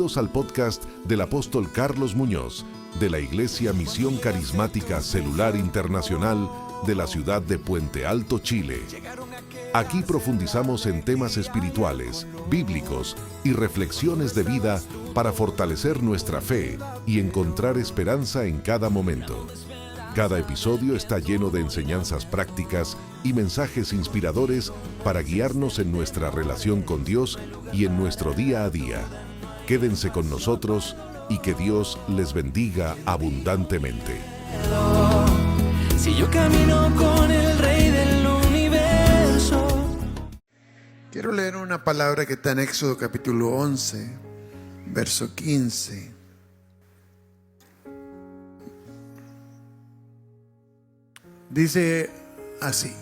Bienvenidos al podcast del apóstol Carlos Muñoz, de la Iglesia Misión Carismática Celular Internacional de la ciudad de Puente Alto, Chile. Aquí profundizamos en temas espirituales, bíblicos y reflexiones de vida para fortalecer nuestra fe y encontrar esperanza en cada momento. Cada episodio está lleno de enseñanzas prácticas y mensajes inspiradores para guiarnos en nuestra relación con Dios y en nuestro día a día. Quédense con nosotros y que Dios les bendiga abundantemente. Si yo camino con el Rey del universo. Quiero leer una palabra que está en Éxodo capítulo 11, verso 15. Dice así,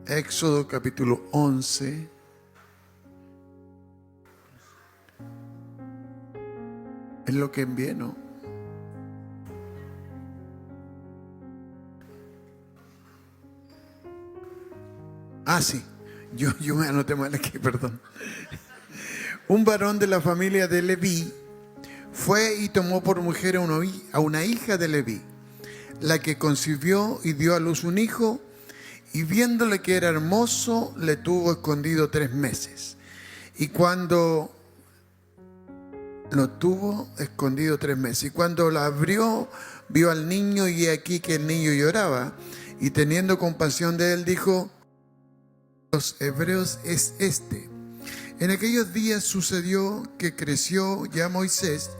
Éxodo capítulo 11, es lo que envié, ¿no? Sí, yo me anoté mal aquí, perdón. Un varón de la familia de Leví fue y tomó por mujer a una hija de Leví, la que concibió y dio a luz un hijo, y viéndole que era hermoso, le tuvo escondido 3 meses. Y cuando lo tuvo escondido 3 meses, y cuando la abrió, vio al niño, y aquí que el niño lloraba, y teniendo compasión de él, dijo: los hebreos es este. En aquellos días sucedió que creció ya Moisés,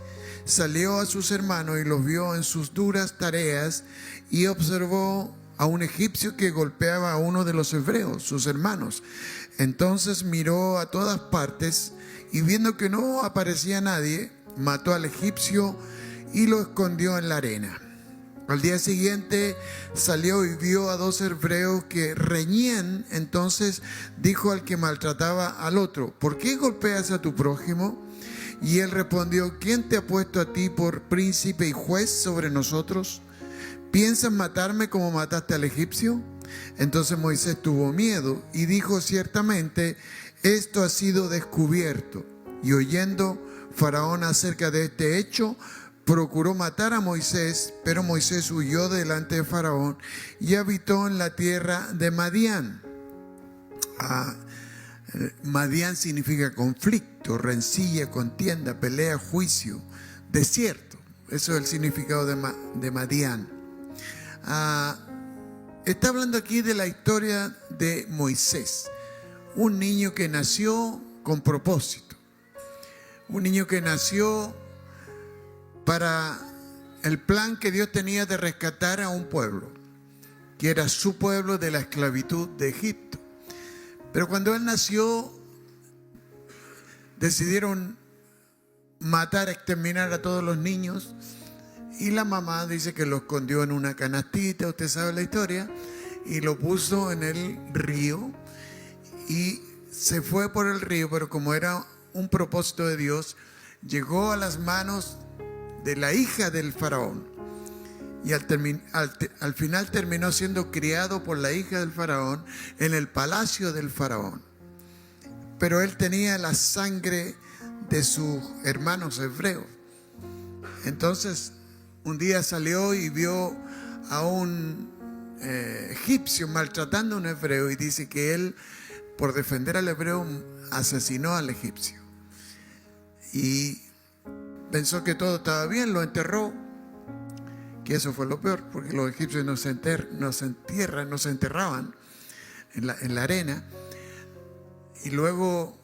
salió a sus hermanos y los vio en sus duras tareas, y observó a un egipcio que golpeaba a uno de los hebreos, sus hermanos. Entonces miró a todas partes, y viendo que no aparecía nadie, mató al egipcio y lo escondió en la arena. Al día siguiente salió y vio a 2 hebreos que reñían. Entonces dijo al que maltrataba al otro: ¿por qué golpeas a tu prójimo? Y él respondió: ¿quién te ha puesto a ti por príncipe y juez sobre nosotros? ¿Piensas matarme como mataste al egipcio? Entonces Moisés tuvo miedo y dijo: ciertamente esto ha sido descubierto. Y oyendo Faraón acerca de este hecho, procuró matar a Moisés, pero Moisés huyó delante de Faraón y habitó en la tierra de Madián. Madián significa conflicto, rencilla, contienda, pelea, juicio, desierto. Eso es el significado de Madián. Está hablando aquí de la historia de Moisés, un niño que nació con propósito, un niño que nació para el plan que Dios tenía de rescatar a un pueblo, que era su pueblo de la esclavitud de Egipto. Pero cuando él nació, decidieron matar, exterminar a todos los niños, y la mamá dice que lo escondió en una canastita, usted sabe la historia, y lo puso en el río, y se fue por el río, pero como era un propósito de Dios, llegó a las manos de la hija del faraón, y al final terminó siendo criado por la hija del faraón en el palacio del faraón. Pero él tenía la sangre de sus hermanos hebreos. Entonces un día salió y vio a un egipcio maltratando a un hebreo, y dice que él, por defender al hebreo, asesinó al egipcio, y pensó que todo estaba bien, lo enterró, que eso fue lo peor, porque los egipcios no se enterraban en la arena. Y luego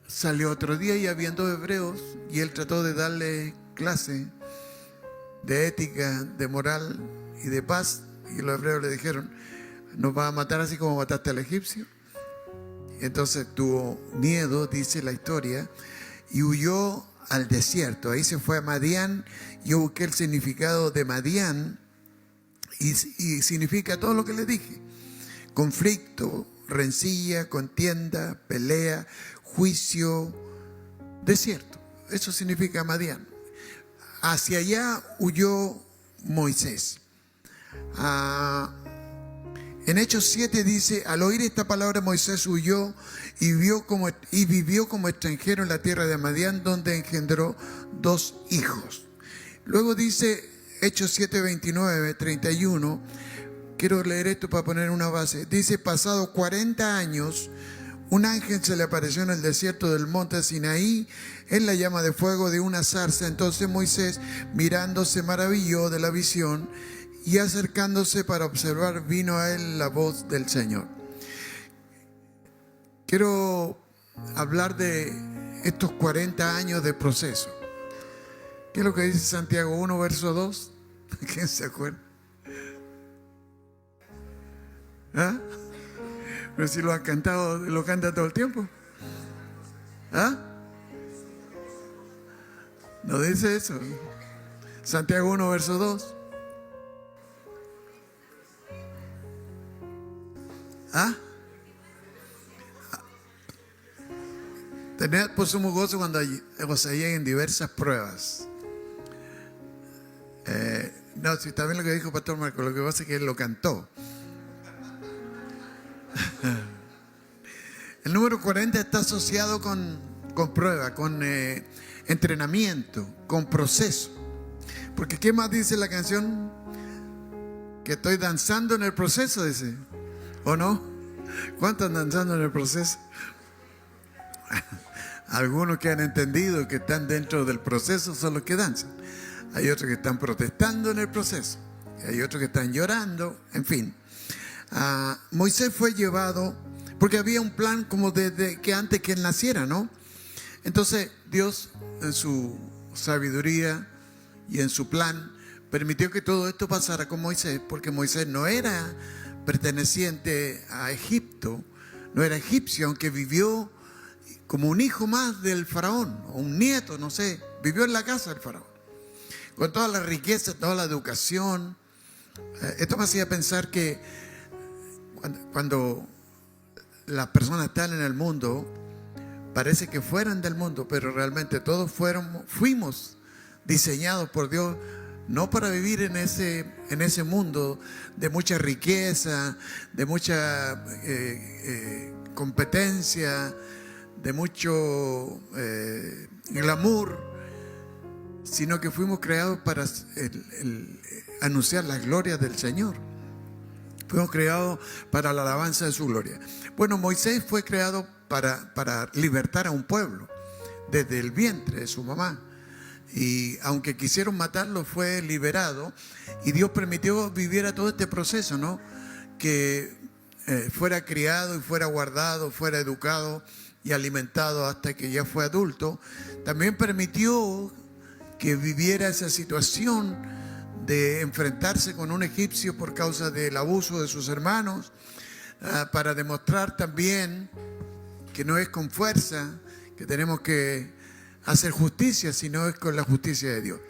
salió otro día y había 2 hebreos, y él trató de darle clase de ética, de moral y de paz, y los hebreos le dijeron: ¿nos vas a matar así como mataste al egipcio? Entonces tuvo miedo, dice la historia, y huyó al desierto. Ahí se fue a Madián. Yo busqué el significado de Madián, y significa todo lo que le dije: conflicto, rencilla, contienda, pelea, juicio, desierto. Eso significa Madián. Hacia allá huyó Moisés. En Hechos 7 dice, al oír esta palabra Moisés huyó y vivió como extranjero en la tierra de Madián, donde engendró 2 hijos. Luego dice Hechos 7, 29, 31, quiero leer esto para poner una base. Dice, pasado 40 años, un ángel se le apareció en el desierto del monte Sinaí, en la llama de fuego de una zarza. Entonces Moisés, mirando, se maravilló de la visión, y acercándose para observar, vino a él la voz del Señor. Quiero hablar de estos 40 años de proceso. ¿Qué es lo que dice Santiago 1, verso 2? ¿Quién se acuerda? ¿Ah? Pero si lo han cantado, lo canta todo el tiempo. ¿Ah? No dice eso. Santiago 1, verso 2. ¿Ah? Tened por sumo gozo cuando os halléis en diversas pruebas. No, si está bien lo que dijo Pastor Marco, lo que pasa es que él lo cantó. El número 40 está asociado con prueba, con entrenamiento, con proceso. Porque ¿qué más dice la canción? Que estoy danzando en el proceso, dice. ¿O no? ¿Cuántos están danzando en el proceso? Algunos que han entendido que están dentro del proceso son los que danzan. Hay otros que están protestando en el proceso. Hay otros que están llorando. En fin. Moisés fue llevado porque había un plan como desde que antes que él naciera, ¿no? Entonces Dios, en su sabiduría y en su plan, permitió que todo esto pasara con Moisés, porque Moisés no era perteneciente a Egipto, no era egipcio, aunque vivió como un hijo más del faraón, o un nieto, no sé, vivió en la casa del faraón, con toda la riqueza, toda la educación. Esto me hacía pensar que cuando las personas están en el mundo, parece que fueran del mundo, pero realmente todos fuimos diseñados por Dios, no para vivir en ese mundo de mucha riqueza, de mucha competencia, de mucho glamour, sino que fuimos creados para anunciar las glorias del Señor. Fuimos creados para la alabanza de su gloria. Bueno, Moisés fue creado para libertar a un pueblo desde el vientre de su mamá. Y aunque quisieron matarlo, fue liberado. Y Dios permitió viviera todo este proceso, ¿no? Que fuera criado y fuera guardado, fuera educado y alimentado hasta que ya fue adulto. También permitió que viviera esa situación de enfrentarse con un egipcio por causa del abuso de sus hermanos, para demostrar también que no es con fuerza que tenemos que hacer justicia, sino es con la justicia de Dios.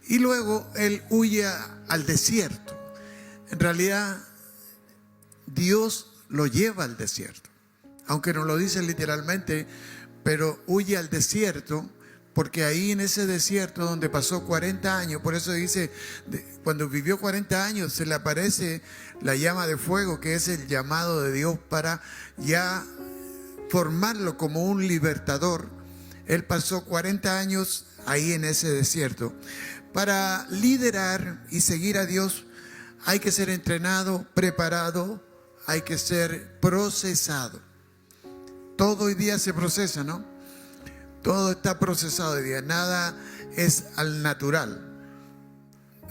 Y luego él huye al desierto. En realidad, Dios lo lleva al desierto, aunque no lo dice literalmente, pero huye al desierto, porque ahí en ese desierto donde pasó 40 años, por eso dice, cuando vivió 40 años se le aparece la llama de fuego, que es el llamado de Dios para ya formarlo como un libertador. Él pasó 40 años ahí en ese desierto. Para liderar y seguir a Dios hay que ser entrenado, preparado, hay que ser procesado. Todo hoy día se procesa, ¿no? Todo está procesado hoy día, nada es al natural.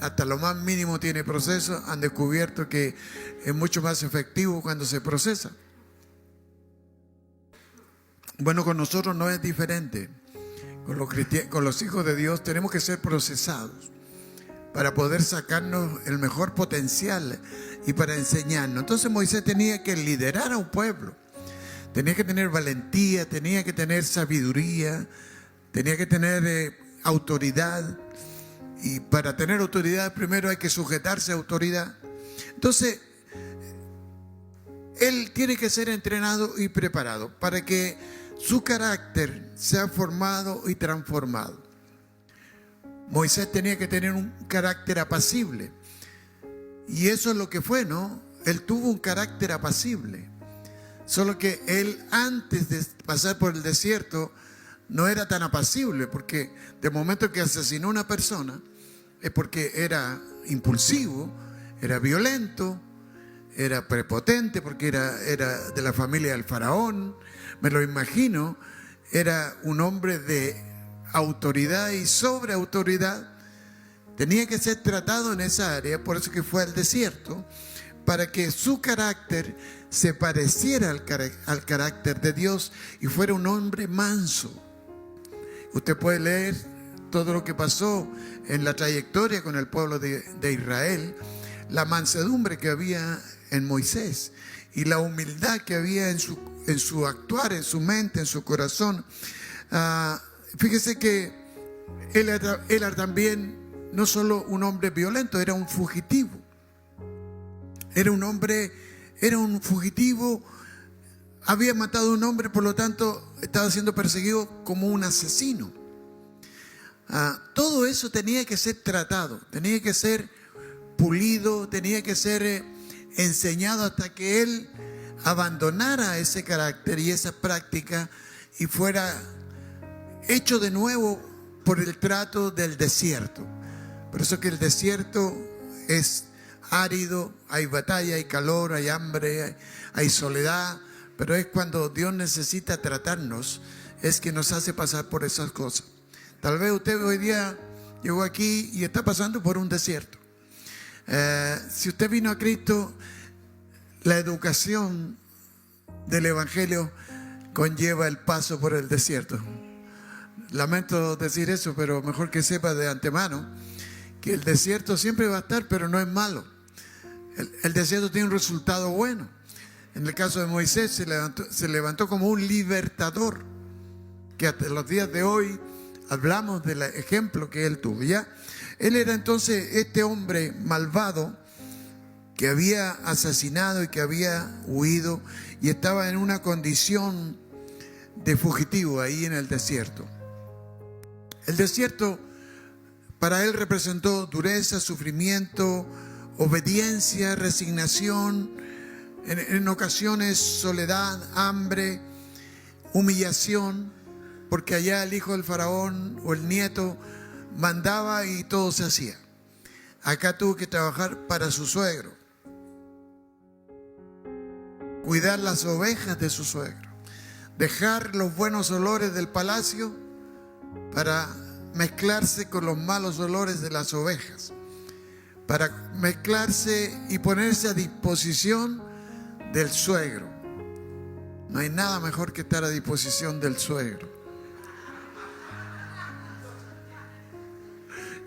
Hasta lo más mínimo tiene proceso. Han descubierto que es mucho más efectivo cuando se procesa. Bueno, con nosotros no es diferente. Con los hijos de Dios tenemos que ser procesados para poder sacarnos el mejor potencial y para enseñarnos. Entonces Moisés tenía que liderar a un pueblo. Tenía que tener valentía, tenía que tener sabiduría, tenía que tener autoridad. Y para tener autoridad primero hay que sujetarse a autoridad. Entonces, él tiene que ser entrenado y preparado para que su carácter sea formado y transformado. Moisés tenía que tener un carácter apacible. Y eso es lo que fue, ¿no? él tuvo un carácter apacible. Solo que él, antes de pasar por el desierto, no era tan apacible, porque de momento que asesinó a una persona es porque era impulsivo, era violento, era prepotente, porque era de la familia del faraón. Me lo imagino, era un hombre de autoridad y sobreautoridad. Tenía que ser tratado en esa área, por eso que fue al desierto, para que su carácter se pareciera al carácter de Dios y fuera un hombre manso. Usted puede leer todo lo que pasó en la trayectoria con el pueblo de Israel, la mansedumbre que había en Moisés y la humildad que había en su actuar, en su mente, en su corazón. Fíjese que él era también no solo un hombre violento, era un fugitivo. Era un fugitivo, había matado a un hombre, por lo tanto estaba siendo perseguido como un asesino. Todo eso tenía que ser tratado, tenía que ser pulido, tenía que ser enseñado hasta que él abandonara ese carácter y esa práctica y fuera hecho de nuevo por el trato del desierto. Por eso que el desierto es árido, hay batalla, hay calor, hay hambre, hay soledad, pero es cuando Dios necesita tratarnos, es que nos hace pasar por esas cosas. Tal vez usted hoy día llegó aquí y está pasando por un desierto. Si usted vino a Cristo, la educación del Evangelio conlleva el paso por el desierto. Lamento decir eso, pero mejor que sepa de antemano que el desierto siempre va a estar, pero no es malo. El desierto tiene un resultado bueno. En el caso de Moisés se levantó como un libertador, que hasta los días de hoy hablamos del ejemplo que él tuvo. ¿Ya? Él era entonces este hombre malvado que había asesinado y que había huido y estaba en una condición de fugitivo ahí en el desierto. El desierto para él representó dureza, sufrimiento, obediencia, resignación, en ocasiones soledad, hambre, humillación, porque allá el hijo del faraón o el nieto mandaba y todo se hacía. Acá tuvo que trabajar para su suegro, cuidar las ovejas de su suegro, dejar los buenos olores del palacio para mezclarse con los malos olores de las ovejas, para mezclarse y ponerse a disposición del suegro. No hay nada mejor que estar a disposición del suegro.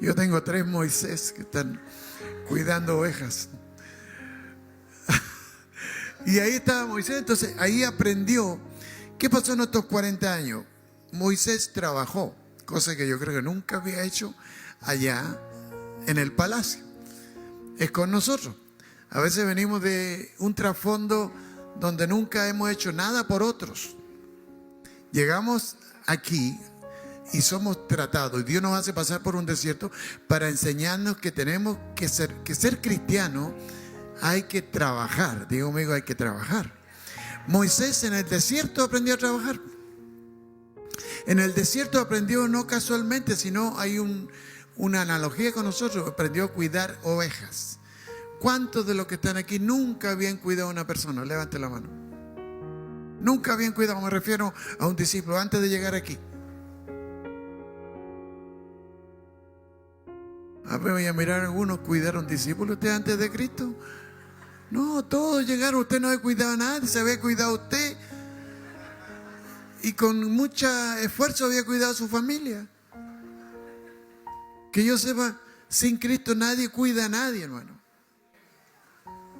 Yo tengo 3 Moisés que están cuidando ovejas. Y ahí estaba Moisés, entonces ahí aprendió. ¿Qué pasó en estos 40 años? Moisés trabajó, cosa que yo creo que nunca había hecho allá en el palacio. Es con nosotros. A veces venimos de un trasfondo donde nunca hemos hecho nada por otros. Llegamos aquí y somos tratados. Y Dios nos hace pasar por un desierto para enseñarnos que tenemos que ser cristianos. Hay que trabajar. Digo, amigo, hay que trabajar. Moisés en el desierto aprendió a trabajar. En el desierto aprendió no casualmente, sino hay una analogía con nosotros. Aprendió a cuidar ovejas. ¿Cuántos de los que están aquí nunca habían cuidado a una persona? Levante la mano. Nunca habían cuidado, me refiero a un discípulo antes de llegar aquí. A ver, voy a mirar a algunos. ¿Cuidaron discípulos usted antes de Cristo? No, todos llegaron. Usted no había cuidado a nadie, se había cuidado usted. Y con mucho esfuerzo había cuidado a su familia. Que yo sepa, sin Cristo nadie cuida a nadie, hermano.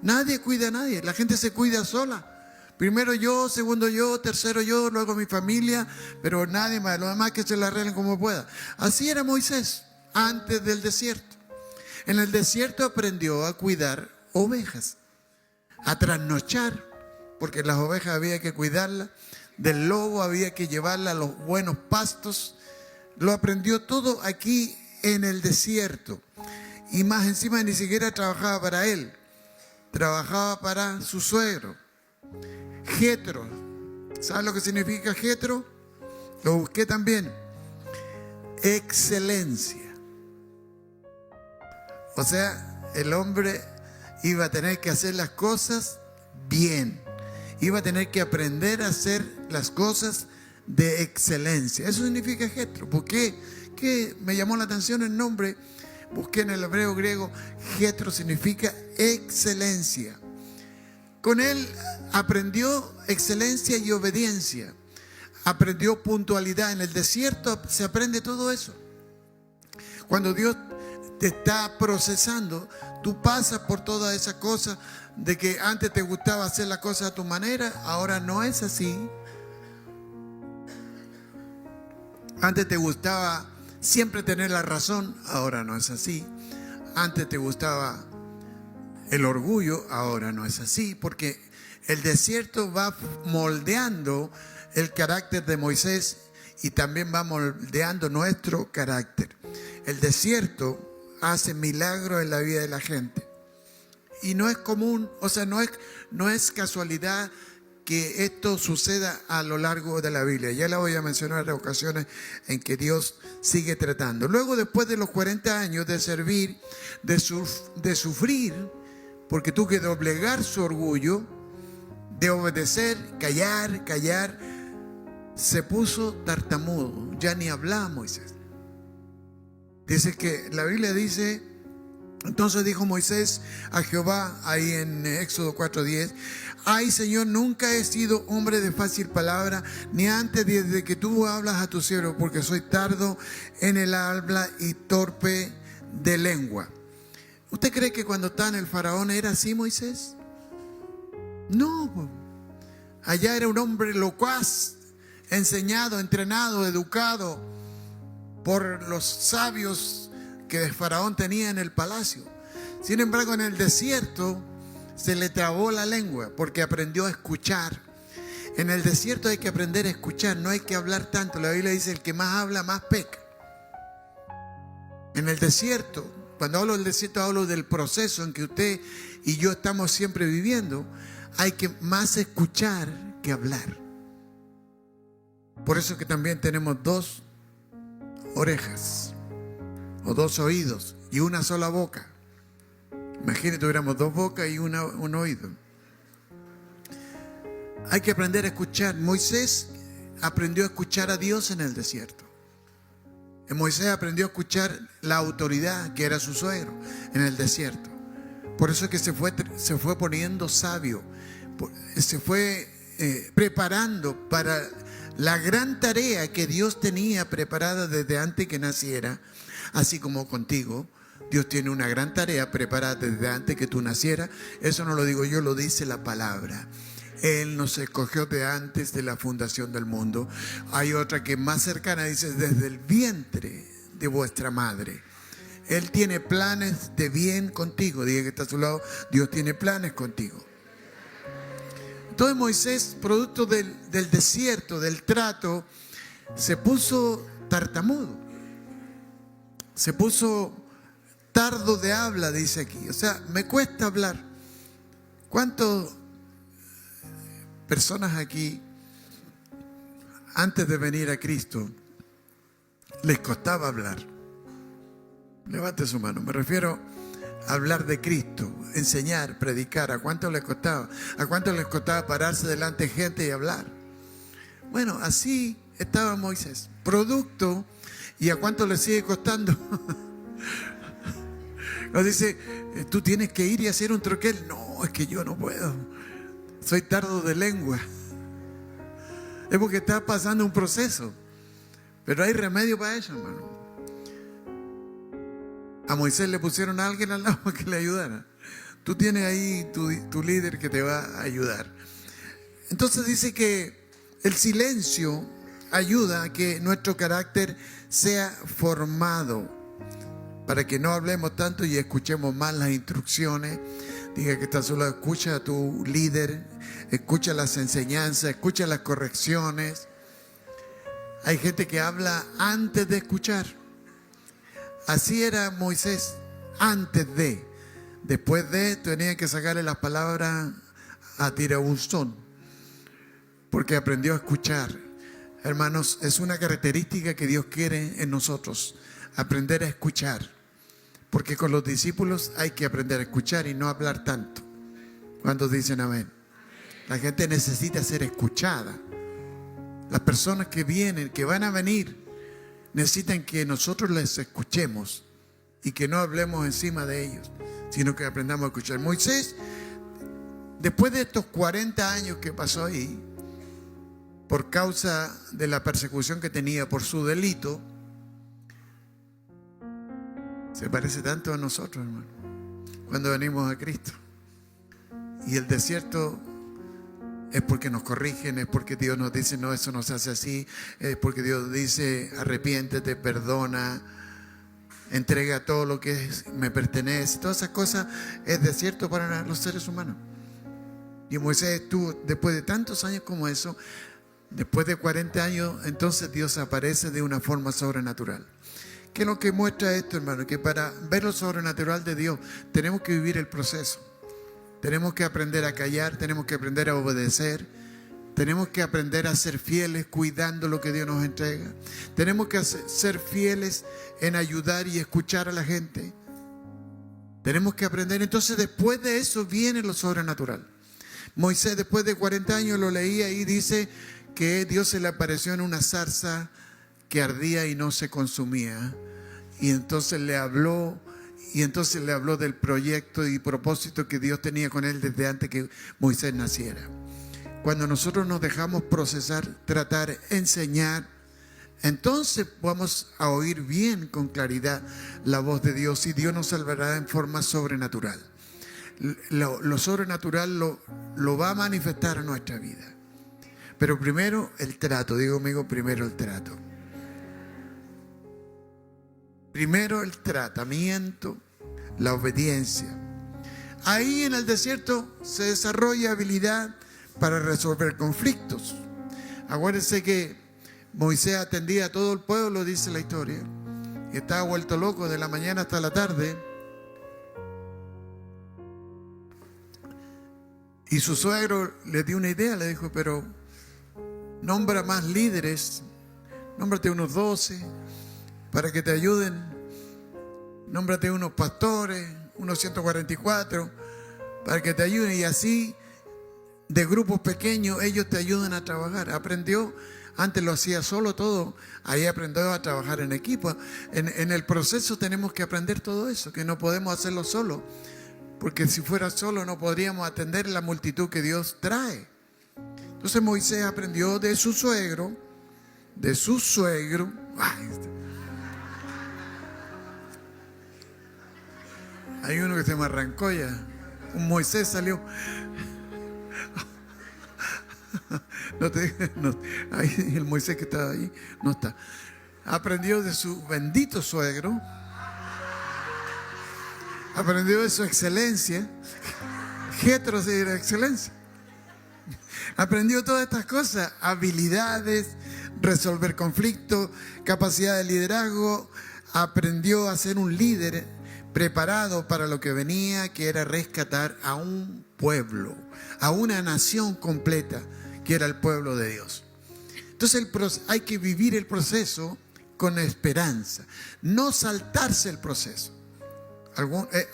Nadie cuida a nadie. La gente se cuida sola. Primero yo, segundo yo, tercero yo, luego mi familia, pero nadie más. Lo demás que se la arreglen como pueda. Así era Moisés antes del desierto. En el desierto aprendió a cuidar ovejas, a trasnochar, porque las ovejas había que cuidarlas. Del lobo había que llevarla a los buenos pastos. Lo aprendió todo aquí en el desierto. Y más encima ni siquiera trabajaba para él. trabajaba para su suegro. Jetro. ¿Sabes lo que significa Jetro? Lo busqué también. Excelencia. O sea, el hombre iba a tener que hacer las cosas bien. Iba a tener que aprender a hacer las cosas de excelencia. Eso significa Jetro. ¿Por qué? Que me llamó la atención el nombre. Busqué en el hebreo griego. Jetro significa excelencia. Con él aprendió excelencia y obediencia. Aprendió puntualidad. En el desierto se aprende todo eso. Cuando Dios te está procesando, tú pasas por todas esas cosas de que antes te gustaba hacer las cosas a tu manera, ahora no es así. Antes te gustaba siempre tener la razón, ahora no es así. Antes te gustaba el orgullo, ahora no es así, porque el desierto va moldeando el carácter de Moisés y también va moldeando nuestro carácter. El desierto hace milagros en la vida de la gente. Y no es común, o sea, no es casualidad que esto suceda a lo largo de la Biblia. Ya la voy a mencionar en ocasiones en que Dios sigue tratando. Luego, después de los 40 años de servir, de sufrir, porque tuvo que doblegar su orgullo, de obedecer, callar, se puso tartamudo. Ya ni hablaba Moisés. Dice que la Biblia dice: entonces dijo Moisés a Jehová, ahí en Éxodo 4:10, ay Señor, nunca he sido hombre de fácil palabra, ni antes desde que tú hablas a tu siervo, porque soy tardo en el habla y torpe de lengua. ¿Usted cree que cuando estaba en el faraón era así Moisés? No, allá era un hombre locuaz, enseñado, entrenado, educado por los sabios que el faraón tenía en el palacio. Sin embargo, en el desierto se le trabó la lengua porque aprendió a escuchar. En el desierto hay que aprender a escuchar, no hay que hablar tanto. La Biblia dice: el que más habla, más peca. En el desierto, cuando hablo del desierto, hablo del proceso en que usted y yo estamos siempre viviendo. Hay que más escuchar que hablar. Por eso que también tenemos 2 orejas o 2 oídos y una sola boca. Imagínate, tuviéramos 2 bocas y un oído. Hay que aprender a escuchar. Moisés aprendió a escuchar a Dios en el desierto. Moisés aprendió a escuchar la autoridad que era su suegro en el desierto. Por eso es que se fue poniendo sabio, se fue preparando para la gran tarea que Dios tenía preparada desde antes que naciera. Así como contigo, Dios tiene una gran tarea preparada desde antes que tú nacieras. Eso no lo digo yo, lo dice la palabra. Él nos escogió de antes de la fundación del mundo. Hay otra que es más cercana, dice: desde el vientre de vuestra madre. Él tiene planes de bien contigo. Diga que está a su lado: Dios tiene planes contigo. Entonces Moisés, producto del desierto, del trato, se puso tartamudo. Se puso tardo de habla, dice aquí. O sea, me cuesta hablar. ¿Cuántas personas aquí, antes de venir a Cristo, les costaba hablar? Levante su mano. Me refiero a hablar de Cristo, enseñar, predicar. ¿A cuánto les costaba? ¿A cuánto les costaba pararse delante de gente y hablar? Bueno, así estaba Moisés. Producto. ¿Y a cuánto le sigue costando? Nos dice: tú tienes que ir y hacer un troquel. No, es que yo no puedo. Soy tardo de lengua. Es porque está pasando un proceso. Pero hay remedio para eso, hermano. A Moisés le pusieron a alguien al lado para que le ayudara. Tú tienes ahí tu líder que te va a ayudar. Entonces dice que el silencio ayuda a que nuestro carácter sea formado, para que no hablemos tanto y escuchemos más las instrucciones. Diga que está solo, escucha a tu líder, escucha las enseñanzas, escucha las correcciones. Hay gente que habla antes de escuchar. Así era Moisés, antes de. Después de, tenía que sacarle las palabras a tirabuzón, porque aprendió a escuchar. Hermanos, es una característica que Dios quiere en nosotros, aprender a escuchar. Porque con los discípulos hay que aprender a escuchar y no hablar tanto. ¿Cuántos dicen amén? La gente necesita ser escuchada. Las personas que vienen, que van a venir, necesitan que nosotros les escuchemos y que no hablemos encima de ellos, sino que aprendamos a escuchar. Moisés, después de estos 40 años que pasó ahí, por causa de la persecución que tenía por su delito, se parece tanto a nosotros, hermano, cuando venimos a Cristo. Y el desierto es porque nos corrigen, es porque Dios nos dice, no, eso no se hace así, es porque Dios dice, arrepiéntete, perdona, entrega todo lo que me pertenece. Todas esas cosas es desierto para los seres humanos. Y Moisés estuvo, después de tantos años como eso, después de 40 años, entonces Dios aparece de una forma sobrenatural. ¿Qué es lo que muestra esto, hermano? Que para ver lo sobrenatural de Dios tenemos que vivir el proceso. Tenemos que aprender a callar, tenemos que aprender a obedecer, tenemos que aprender a ser fieles cuidando lo que Dios nos entrega. Tenemos que ser fieles en ayudar y escuchar a la gente. Tenemos que aprender. Entonces después de eso viene lo sobrenatural. Moisés, después de 40 años, lo leía y dice que Dios se le apareció en una zarza que ardía y no se consumía. Y entonces le habló del proyecto y propósito que Dios tenía con él desde antes que Moisés naciera. Cuando nosotros nos dejamos procesar, tratar, enseñar, entonces vamos a oír bien con claridad la voz de Dios y Dios nos salvará en forma sobrenatural. Lo sobrenatural lo va a manifestar en nuestra vida. Pero primero el trato, digo conmigo, primero el trato. Primero el tratamiento, la obediencia. Ahí en el desierto se desarrolla habilidad para resolver conflictos. Acuérdense que Moisés atendía a todo el pueblo, dice la historia, y estaba vuelto loco de la mañana hasta la tarde. Y su suegro le dio una idea, le dijo, pero nombra más líderes, nómbrate unos 12 para que te ayuden, nómbrate unos pastores, unos 144 para que te ayuden, y así de grupos pequeños ellos te ayudan a trabajar. Aprendió, antes lo hacía solo todo, ahí aprendió a trabajar en equipo. En el proceso tenemos que aprender todo eso, que no podemos hacerlo solo, porque si fuera solo no podríamos atender la multitud que Dios trae. Entonces Moisés aprendió de su suegro, hay uno que se me arrancó ya, un Moisés salió. Ahí el Moisés que estaba ahí no está. Aprendió de su bendito suegro, aprendió de su excelencia. Jetro de la excelencia. Aprendió todas estas cosas, habilidades, resolver conflictos, capacidad de liderazgo. Aprendió a ser un líder preparado para lo que venía, que era rescatar a un pueblo, a una nación completa, que era el pueblo de Dios. Entonces hay que vivir el proceso con esperanza, no saltarse el proceso.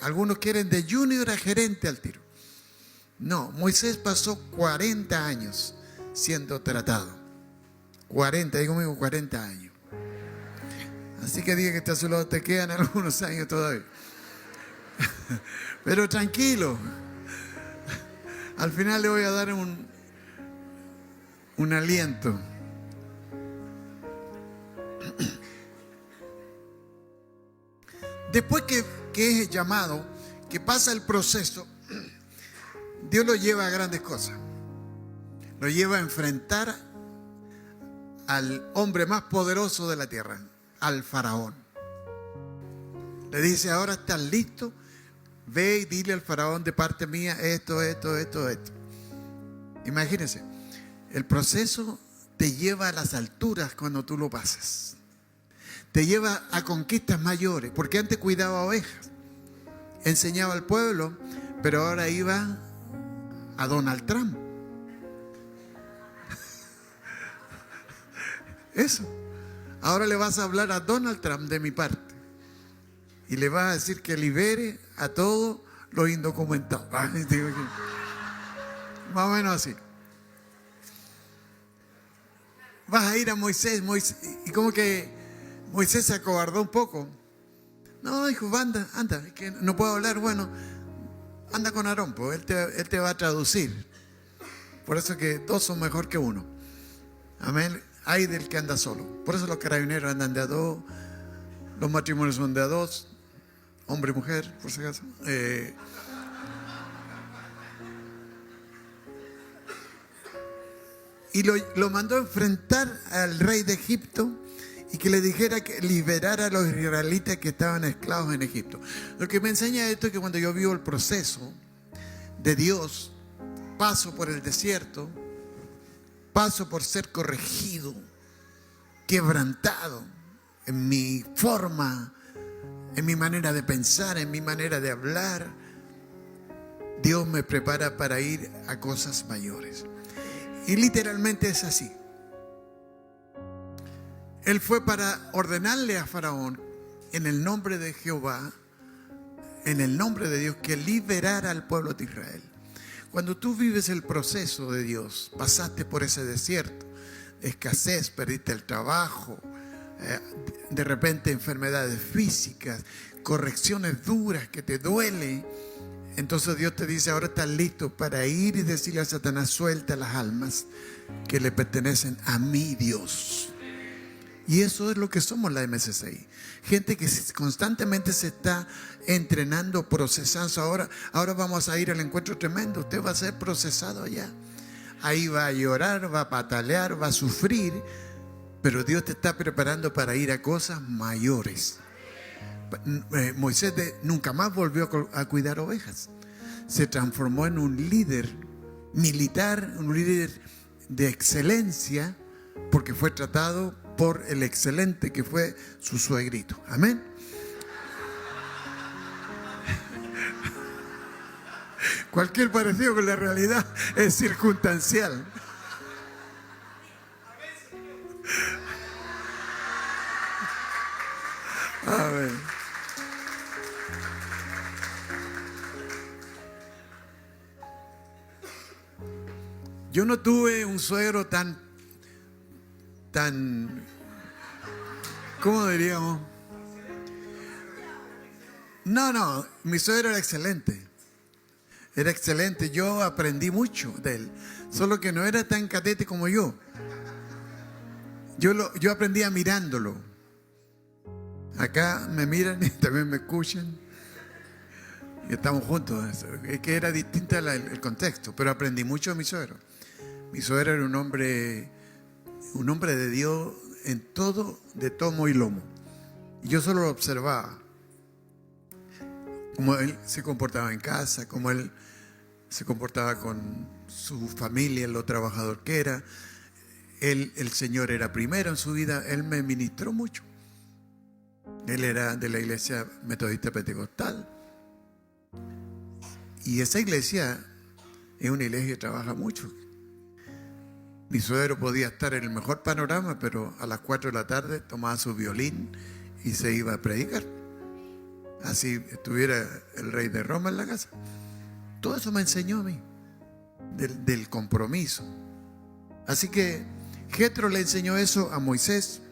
Algunos quieren de junior a gerente al tiro. No, Moisés pasó 40 años siendo tratado. 40, digo conmigo, 40 años. Así que diga que está a su lado, te quedan algunos años todavía. Pero tranquilo, al final le voy a dar un aliento. Después que es llamado, que pasa el proceso, Dios lo lleva a grandes cosas. Lo lleva a enfrentar al hombre más poderoso de la tierra, al faraón. Le dice, ahora estás listo, ve y dile al faraón de parte mía esto. Imagínense, el proceso te lleva a las alturas cuando tú lo pasas. Te lleva a conquistas mayores, porque antes cuidaba ovejas. enseñaba al pueblo, pero ahora iba a Donald Trump. Eso. Ahora le vas a hablar a Donald Trump de mi parte. Y le vas a decir que libere a todos los indocumentados. Más o menos así. Vas a ir a Moisés, y como que Moisés se acobardó un poco. No, dijo, anda, que no puedo hablar. Bueno, anda con Aarón, pues él te va a traducir. Por eso que dos son mejor que uno. Amén. Hay del que anda solo. Por eso los carabineros andan de a dos, los matrimonios son de a dos, hombre y mujer, por si acaso. Y lo mandó a enfrentar al rey de Egipto y que le dijera que liberara a los israelitas que estaban esclavos en Egipto. Lo que me enseña esto es que cuando yo vivo el proceso de Dios, paso por el desierto, paso por ser corregido, quebrantado en mi forma, en mi manera de pensar, en mi manera de hablar. Dios me prepara para ir a cosas mayores. Y literalmente es así. Él fue para ordenarle a Faraón, en el nombre de Jehová, en el nombre de Dios, que liberara al pueblo de Israel. Cuando tú vives el proceso de Dios, pasaste por ese desierto, escasez, perdiste el trabajo, de repente enfermedades físicas, correcciones duras que te duelen. Entonces Dios te dice, ahora estás listo para ir y decirle a Satanás, suelta las almas que le pertenecen a mi Dios. Y eso es lo que somos la MCCI. Gente que constantemente se está entrenando, procesando. Ahora vamos a ir al encuentro tremendo. Usted va a ser procesado allá. Ahí va a llorar, va a patalear, va a sufrir. Pero Dios te está preparando para ir a cosas mayores. Moisés nunca más volvió a cuidar ovejas. Se transformó en un líder militar, un líder de excelencia, porque fue tratado por el excelente que fue su suegrito. Amén. Cualquier parecido con la realidad es circunstancial. Amén. Yo no tuve un suegro tan, ¿cómo diríamos? No, mi suegro era excelente. Era excelente, yo aprendí mucho de él. Solo que no era tan catete como yo. Yo aprendía mirándolo. Acá me miran y también me escuchan. Y estamos juntos. Es que era distinto el contexto, pero aprendí mucho de mi suegro. Mi suegro era un hombre de Dios en todo, de tomo y lomo. Y yo solo lo observaba. Cómo él se comportaba en casa, cómo él se comportaba con su familia, lo trabajador que era. El Señor era primero en su vida. Él me ministró mucho. Él era de la iglesia metodista pentecostal. Y esa iglesia es una iglesia que trabaja mucho. Mi suegro podía estar en el mejor panorama, pero a las 4 de la tarde tomaba su violín y se iba a predicar. Así estuviera el rey de Roma en la casa. Todo eso me enseñó a mí del compromiso. Así que Jetro le enseñó eso a Moisés.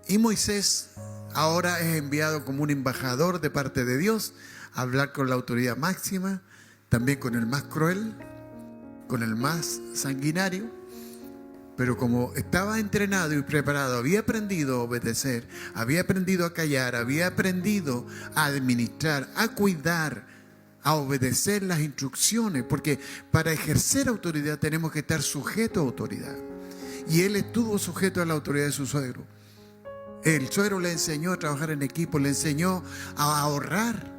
Y Moisés ahora es enviado como un embajador de parte de Dios a hablar con la autoridad máxima, también con el más cruel, con el más sanguinario. Pero como estaba entrenado y preparado, había aprendido a obedecer, había aprendido a callar, había aprendido a administrar, a cuidar, a obedecer las instrucciones, porque para ejercer autoridad tenemos que estar sujetos a autoridad. Y él estuvo sujeto a la autoridad de su suegro. El suegro le enseñó a trabajar en equipo, le enseñó a ahorrar.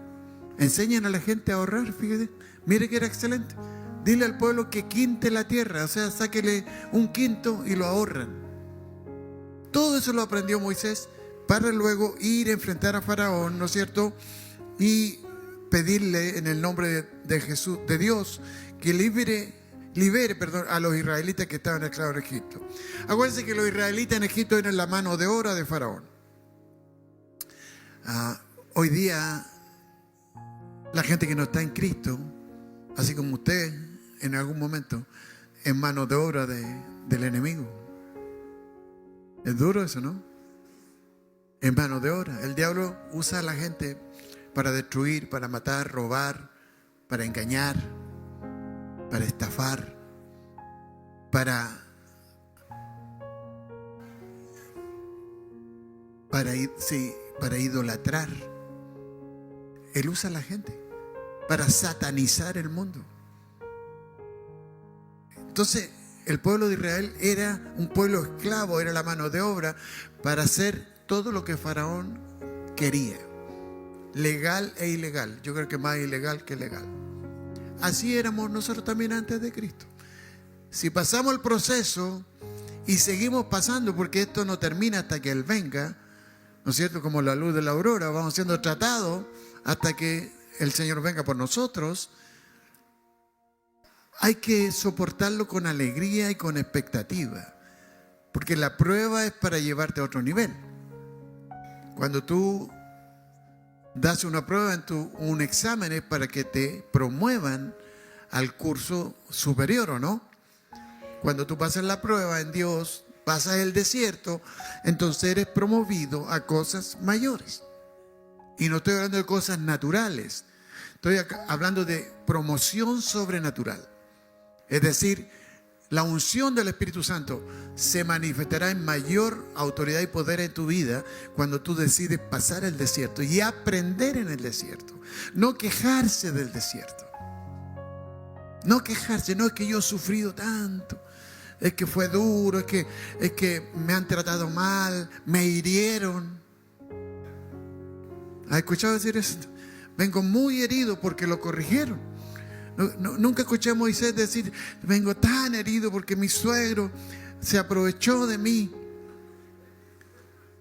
Enseñan a la gente a ahorrar, fíjate. Mire que era excelente. Dile al pueblo que quinte la tierra, o sea, sáquele un quinto y lo ahorran. Todo eso lo aprendió Moisés para luego ir a enfrentar a Faraón, ¿no es cierto? y pedirle en el nombre de Jesús, de Dios, que libere a los israelitas que estaban esclavos en Egipto. Acuérdense que los israelitas en Egipto eran la mano de obra de Faraón. Hoy día la gente que no está en Cristo, así como usted en algún momento, es mano de obra del enemigo. Es duro eso, ¿no? Es mano de obra. El diablo usa a la gente para destruir, para matar, robar, para engañar, para estafar, para idolatrar. Él usa a la gente para satanizar el mundo. Entonces, el pueblo de Israel era un pueblo esclavo, era la mano de obra para hacer todo lo que Faraón quería, legal e ilegal. Yo creo que más ilegal que legal. Así éramos nosotros también antes de Cristo. Si pasamos el proceso y seguimos pasando, porque esto no termina hasta que Él venga, ¿no es cierto? Como la luz de la aurora, vamos siendo tratados hasta que el Señor venga por nosotros. Hay que soportarlo con alegría y con expectativa, porque la prueba es para llevarte a otro nivel. Cuando tú das una prueba, un examen, es para que te promuevan al curso superior, ¿o no? Cuando tú pasas la prueba en Dios, pasas el desierto, entonces eres promovido a cosas mayores. Y no estoy hablando de cosas naturales, estoy hablando de promoción sobrenatural. Es decir, la unción del Espíritu Santo se manifestará en mayor autoridad y poder en tu vida cuando tú decides pasar el desierto y aprender en el desierto. No quejarse del desierto. No quejarse, no es que yo he sufrido tanto, es que fue duro, es que me han tratado mal, me hirieron. ¿Has escuchado decir esto? Vengo muy herido porque lo corrigieron. Nunca escuché a Moisés decir, vengo tan herido porque mi suegro se aprovechó de mí.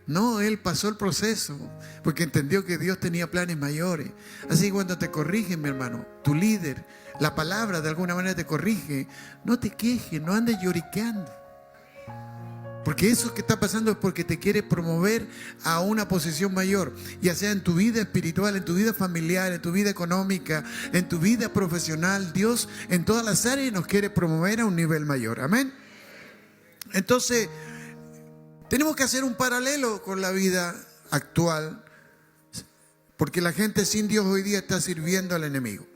No, él pasó el proceso porque entendió que Dios tenía planes mayores. Así que cuando te corrigen, mi hermano, tu líder, la palabra de alguna manera te corrige, no te quejes, no andes lloriqueando. Porque eso que está pasando es porque te quiere promover a una posición mayor, ya sea en tu vida espiritual, en tu vida familiar, en tu vida económica, en tu vida profesional. Dios en todas las áreas nos quiere promover a un nivel mayor. Amén. Entonces, tenemos que hacer un paralelo con la vida actual, porque la gente sin Dios hoy día está sirviendo al enemigo.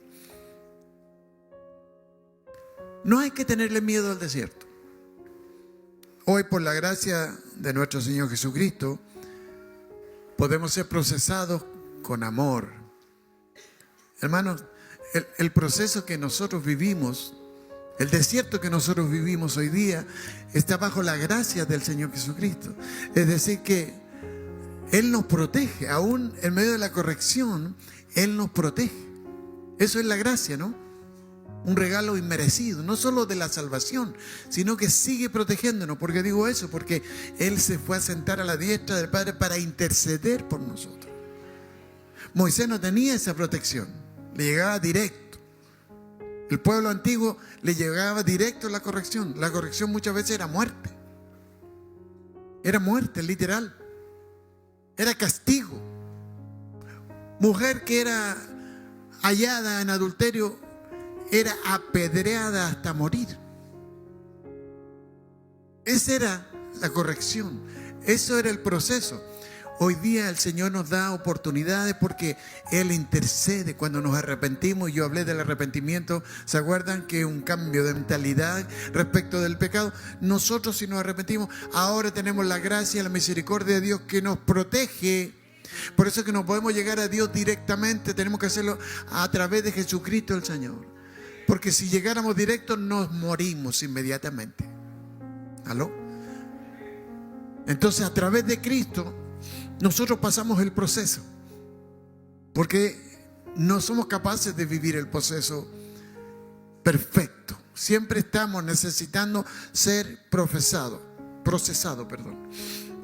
No hay que tenerle miedo al desierto. Hoy, por la gracia de nuestro Señor Jesucristo, podemos ser procesados con amor. Hermanos, el proceso que nosotros vivimos, el desierto que nosotros vivimos hoy día, está bajo la gracia del Señor Jesucristo. Es decir, que Él nos protege, aún en medio de la corrección, Él nos protege. Eso es la gracia, ¿no? Un regalo inmerecido, no solo de la salvación, sino que sigue protegiéndonos. ¿Por qué digo eso? Porque Él se fue a sentar a la diestra del Padre para interceder por nosotros. Moisés no tenía esa protección, le llegaba directo. El pueblo antiguo le llegaba directo la corrección. La corrección muchas veces era muerte. Era muerte, literal. Era castigo. Mujer que era hallada en adulterio era apedreada hasta morir. Esa era la corrección. Eso era el proceso. Hoy día el Señor nos da oportunidades porque Él intercede cuando nos arrepentimos. Yo hablé del arrepentimiento. ¿Se acuerdan que un cambio de mentalidad respecto del pecado? Nosotros, si nos arrepentimos, ahora tenemos la gracia y la misericordia de Dios que nos protege. Por eso es que no podemos llegar a Dios directamente. Tenemos que hacerlo a través de Jesucristo el Señor. Porque si llegáramos directo, nos morimos inmediatamente. ¿Aló? Entonces, a través de Cristo, nosotros pasamos el proceso. Porque no somos capaces de vivir el proceso perfecto. Siempre estamos necesitando ser procesado.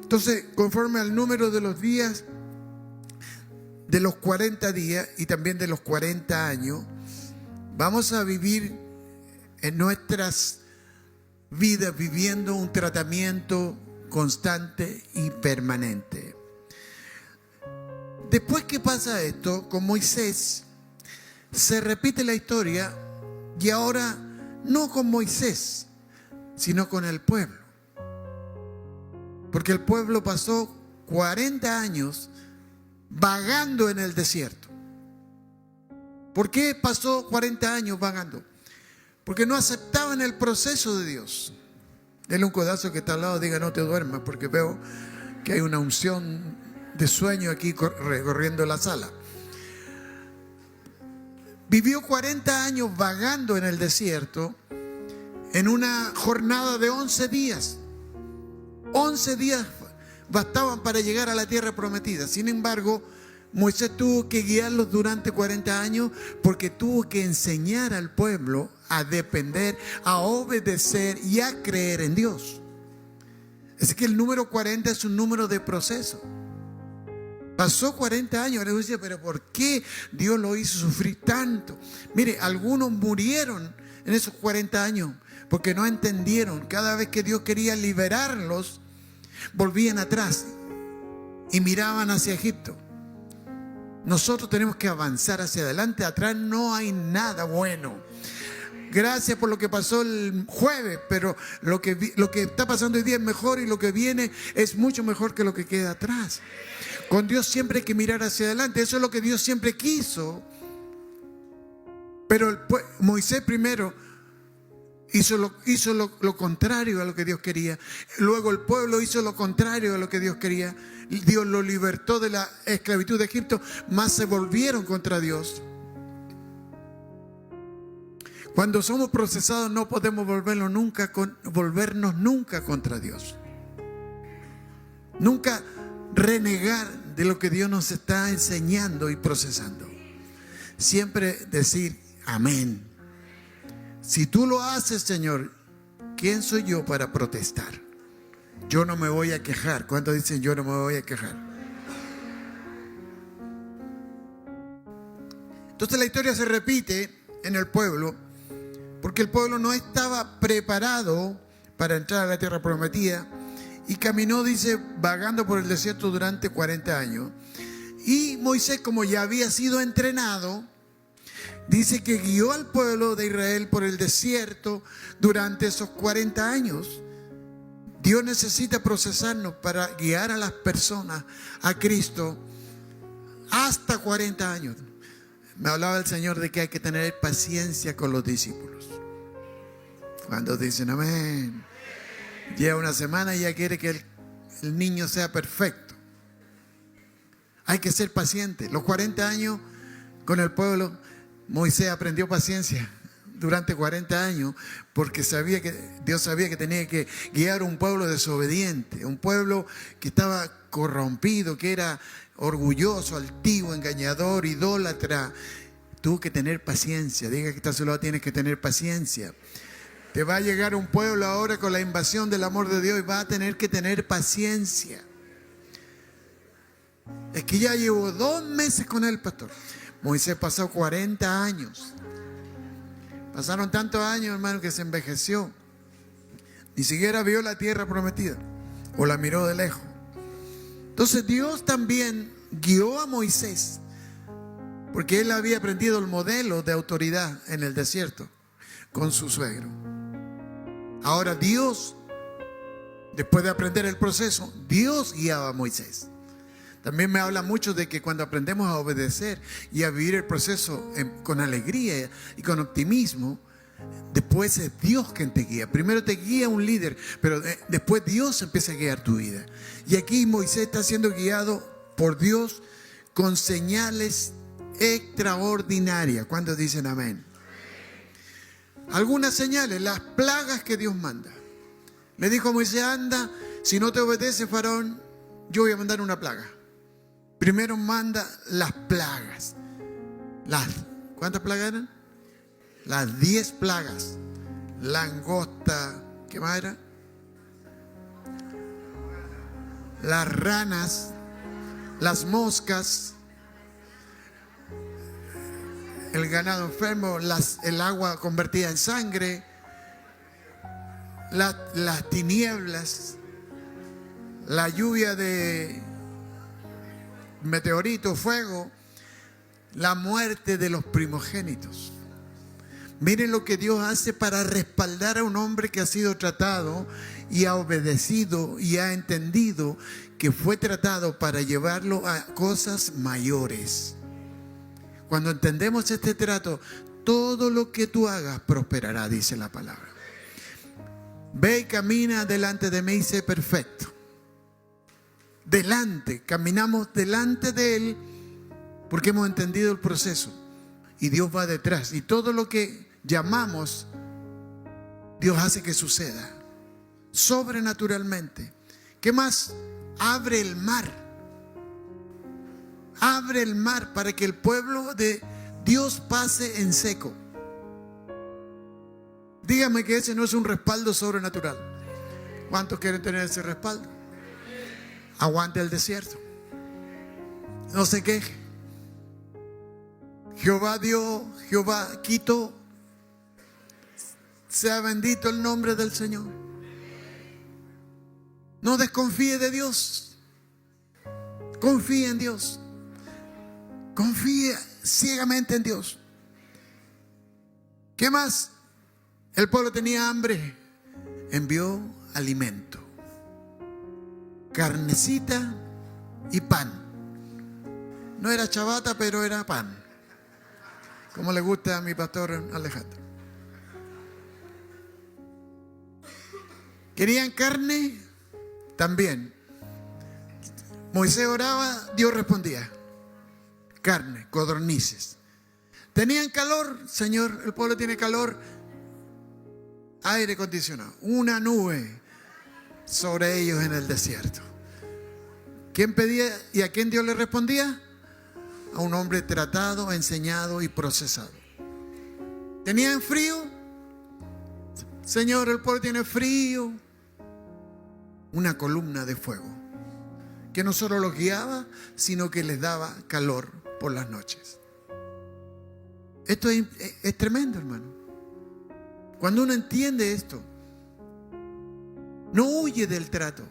Entonces, conforme al número de los días de los 40 días y también de los 40 años, vamos a vivir en nuestras vidas viviendo un tratamiento constante y permanente. Después que pasa esto, con Moisés, se repite la historia y ahora no con Moisés, sino con el pueblo. Porque el pueblo pasó 40 años vagando en el desierto. ¿Por qué pasó 40 años vagando? Porque no aceptaban el proceso de Dios. Denle un codazo que está al lado, diga: no te duermas, porque veo que hay una unción de sueño aquí recorriendo la sala. Vivió 40 años vagando en el desierto en una jornada de 11 días. 11 días bastaban para llegar a la tierra prometida. Sin embargo, Moisés tuvo que guiarlos durante 40 años porque tuvo que enseñar al pueblo a depender, a obedecer y a creer en Dios. Así que el número 40 es un número de proceso. Pasó 40 años, ahora dice: pero ¿por qué Dios lo hizo sufrir tanto? Mire, algunos murieron en esos 40 años porque no entendieron. Cada vez que Dios quería liberarlos, volvían atrás y miraban hacia Egipto. Nosotros tenemos que avanzar hacia adelante. Atrás no hay nada bueno. Gracias por lo que pasó el jueves, pero lo que está pasando hoy día es mejor, y lo que viene es mucho mejor que lo que queda atrás. Con Dios siempre hay que mirar hacia adelante. Eso es lo que Dios siempre quiso. Pero Moisés primero hizo lo contrario a lo que Dios quería. Luego el pueblo hizo lo contrario a lo que Dios quería. Dios lo libertó de la esclavitud de Egipto, mas se volvieron contra Dios. Cuando somos procesados no podemos volvernos nunca contra Dios. Nunca renegar de lo que Dios nos está enseñando y procesando. Siempre decir amén. Si tú lo haces, Señor, ¿quién soy yo para protestar? Yo no me voy a quejar. ¿Cuántos dicen yo no me voy a quejar? Entonces la historia se repite en el pueblo, porque el pueblo no estaba preparado para entrar a la tierra prometida y caminó, dice, vagando por el desierto durante 40 años. Y Moisés, como ya había sido entrenado, dice que guió al pueblo de Israel por el desierto durante esos 40 años. Dios necesita procesarnos para guiar a las personas a Cristo hasta 40 años. Me hablaba el Señor de que hay que tener paciencia con los discípulos. Cuando dicen amén, lleva una semana y ya quiere que el niño sea perfecto. Hay que ser paciente. Los 40 años con el pueblo, Moisés aprendió paciencia durante 40 años, porque Dios sabía que tenía que guiar un pueblo desobediente, un pueblo que estaba corrompido, que era orgulloso, altivo, engañador, idólatra. Tuvo que tener paciencia. Diga que está a su lado: tienes que tener paciencia. Te va a llegar un pueblo ahora con la invasión del amor de Dios y va a tener que tener paciencia. Es que ya llevo 2 meses con él, pastor. Moisés pasó 40 años. Pasaron tantos años, hermano, que se envejeció. Ni siquiera vio la tierra prometida, o la miró de lejos. Entonces Dios también guió a Moisés, porque él había aprendido el modelo de autoridad en el desierto con su suegro. Ahora Dios, después de aprender el proceso, Dios guiaba a Moisés. También me habla mucho de que cuando aprendemos a obedecer y a vivir el proceso con alegría y con optimismo, después es Dios quien te guía. Primero te guía un líder, pero después Dios empieza a guiar tu vida. Y aquí Moisés está siendo guiado por Dios con señales extraordinarias. ¿Cuántos dicen amén? Algunas señales, las plagas que Dios manda. Le dijo a Moisés: anda, si no te obedece Faraón, yo voy a mandar una plaga. Primero manda las plagas. ¿Cuántas plagas eran? Las 10 plagas. Langosta, ¿qué más era? Las ranas, las moscas, el ganado enfermo, el agua convertida en sangre, las tinieblas, la lluvia de meteoritos, fuego, la muerte de los primogénitos. Miren lo que Dios hace para respaldar a un hombre que ha sido tratado y ha obedecido y ha entendido que fue tratado para llevarlo a cosas mayores. Cuando entendemos este trato, todo lo que tú hagas prosperará, dice la palabra. Ve y camina delante de mí y sé perfecto. Caminamos delante de Él porque hemos entendido el proceso. Y Dios va detrás. Y todo lo que llamamos, Dios hace que suceda sobrenaturalmente. ¿Qué más? Abre el mar. Abre el mar para que el pueblo de Dios pase en seco. Dígame que ese no es un respaldo sobrenatural. ¿Cuántos quieren tener ese respaldo? Aguante el desierto. No se queje. Jehová dio, Jehová quitó. Sea bendito el nombre del Señor. No desconfíe de Dios. Confíe en Dios. Confíe ciegamente en Dios. ¿Qué más? El pueblo tenía hambre. Envió alimento. Carnecita y pan. No era chabata, pero era pan. Como le gusta a mi pastor Alejandro. ¿Querían carne? También. Moisés oraba, Dios respondía. Carne, codornices. ¿Tenían calor? Señor, el pueblo tiene calor. Aire acondicionado. Una nube sobre ellos en el desierto. ¿Quién pedía y a quién Dios le respondía? A un hombre tratado, enseñado y procesado. ¿Tenían frío? Señor, el pueblo tiene frío. Una columna de fuego que no solo los guiaba, sino que les daba calor por las noches. Esto es tremendo, hermano. Cuando uno entiende esto, no huye del trato,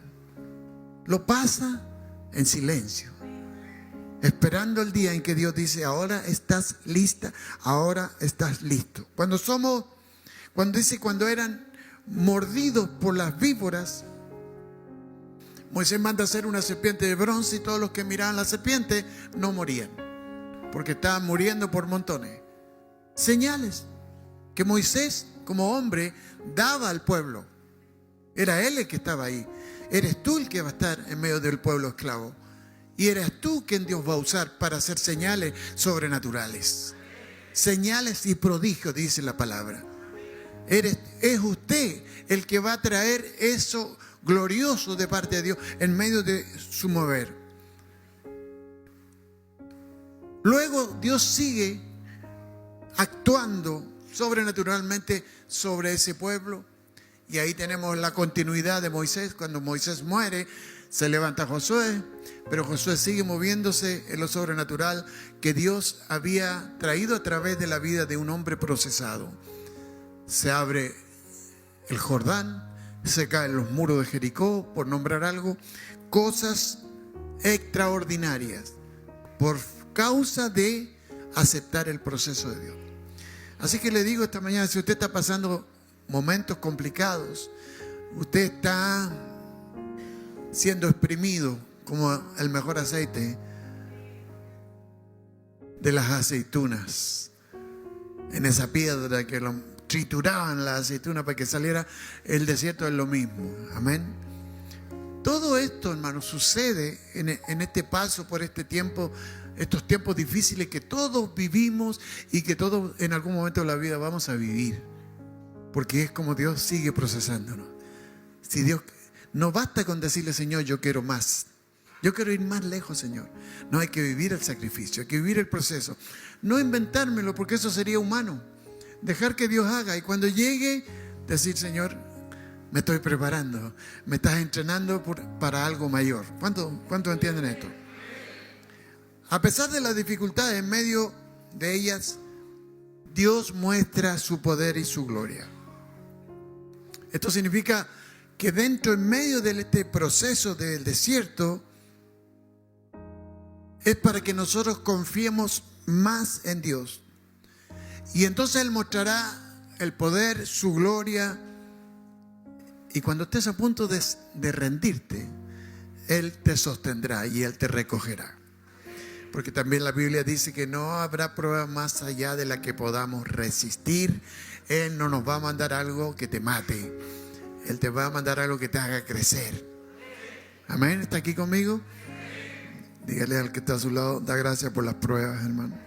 lo pasa en silencio, esperando el día en que Dios dice: ahora estás lista, ahora estás listo. Cuando eran mordidos por las víboras, Moisés manda hacer una serpiente de bronce y todos los que miraban la serpiente no morían, porque estaban muriendo por montones. Señales que Moisés, como hombre, daba al pueblo. Era él el que estaba ahí. Eres tú el que va a estar en medio del pueblo esclavo. Y eres tú quien Dios va a usar para hacer señales sobrenaturales. Señales y prodigios, dice la palabra. Es usted el que va a traer eso glorioso de parte de Dios en medio de su mover. Luego Dios sigue actuando sobrenaturalmente sobre ese pueblo. Y ahí tenemos la continuidad de Moisés. Cuando Moisés muere, se levanta Josué, pero Josué sigue moviéndose en lo sobrenatural que Dios había traído a través de la vida de un hombre procesado. Se abre el Jordán, se caen los muros de Jericó, por nombrar algo. Cosas extraordinarias por causa de aceptar el proceso de Dios. Así que le digo esta mañana, si usted está pasando momentos complicados, usted está siendo exprimido como el mejor aceite de las aceitunas, en esa piedra que lo trituraban la aceituna para que saliera el desierto, es lo mismo. Amén. Todo esto, hermano, sucede en este paso por este tiempo, estos tiempos difíciles que todos vivimos y que todos en algún momento de la vida vamos a vivir, porque es como Dios sigue procesándonos. Si Dios, no basta con decirle: Señor, yo quiero más, yo quiero ir más lejos, Señor. No, hay que vivir el sacrificio, hay que vivir el proceso, no inventármelo, porque eso sería humano. Dejar que Dios haga, y cuando llegue, decir: Señor, me estoy preparando, me estás entrenando para algo mayor. ¿Cuántos entienden esto? A pesar de las dificultades, en medio de ellas, Dios muestra su poder y su gloria. Esto significa que en medio de este proceso del desierto, es para que nosotros confiemos más en Dios. Y entonces Él mostrará el poder, su gloria. Y cuando estés a punto de rendirte, Él te sostendrá y Él te recogerá. Porque también la Biblia dice que no habrá prueba más allá de la que podamos resistir. Él no nos va a mandar algo que te mate. Él te va a mandar algo que te haga crecer. Amén. ¿Está aquí conmigo? Dígale al que está a su lado, da gracias por las pruebas, hermano.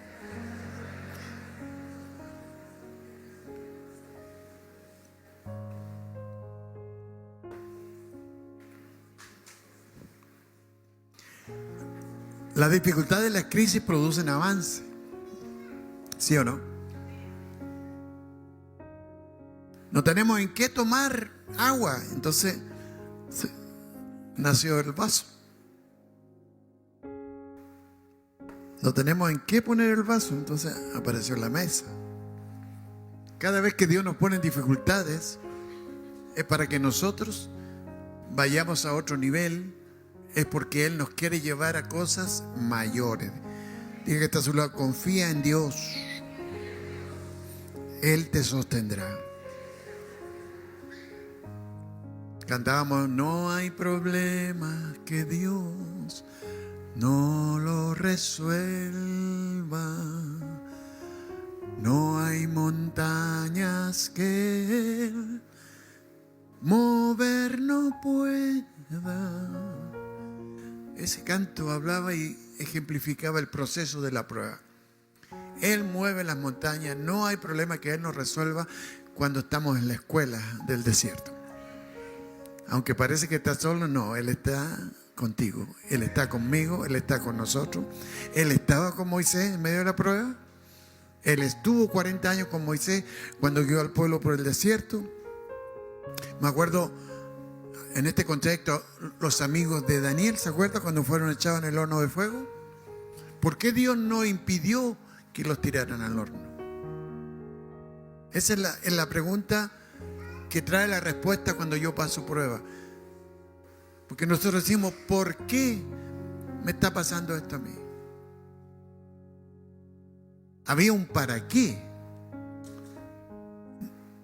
Las dificultades de las crisis producen avance. ¿Sí o no? No tenemos en qué tomar agua. Entonces nació el vaso. No tenemos en qué poner el vaso. Entonces apareció la mesa. Cada vez que Dios nos pone en dificultades, es para que nosotros vayamos a otro nivel. Es porque Él nos quiere llevar a cosas mayores. Diga que está a su lado, confía en Dios. Él te sostendrá. Cantábamos, no hay problema que Dios no lo resuelva. No hay montañas que Él mover no pueda. Ese canto hablaba y ejemplificaba el proceso de la prueba. Él mueve las montañas. No hay problema que Él nos resuelva cuando estamos en la escuela del desierto. Aunque parece que estás solo, no. Él está contigo. Él está conmigo. Él está con nosotros. Él estaba con Moisés en medio de la prueba. Él estuvo 40 años con Moisés cuando guió al pueblo por el desierto. Me acuerdo... En este contexto, los amigos de Daniel, ¿se acuerdan cuando fueron echados en el horno de fuego? ¿Por qué Dios no impidió que los tiraran al horno? Esa es la pregunta que trae la respuesta cuando yo paso prueba. Porque nosotros decimos, ¿por qué me está pasando esto a mí? Había un para qué.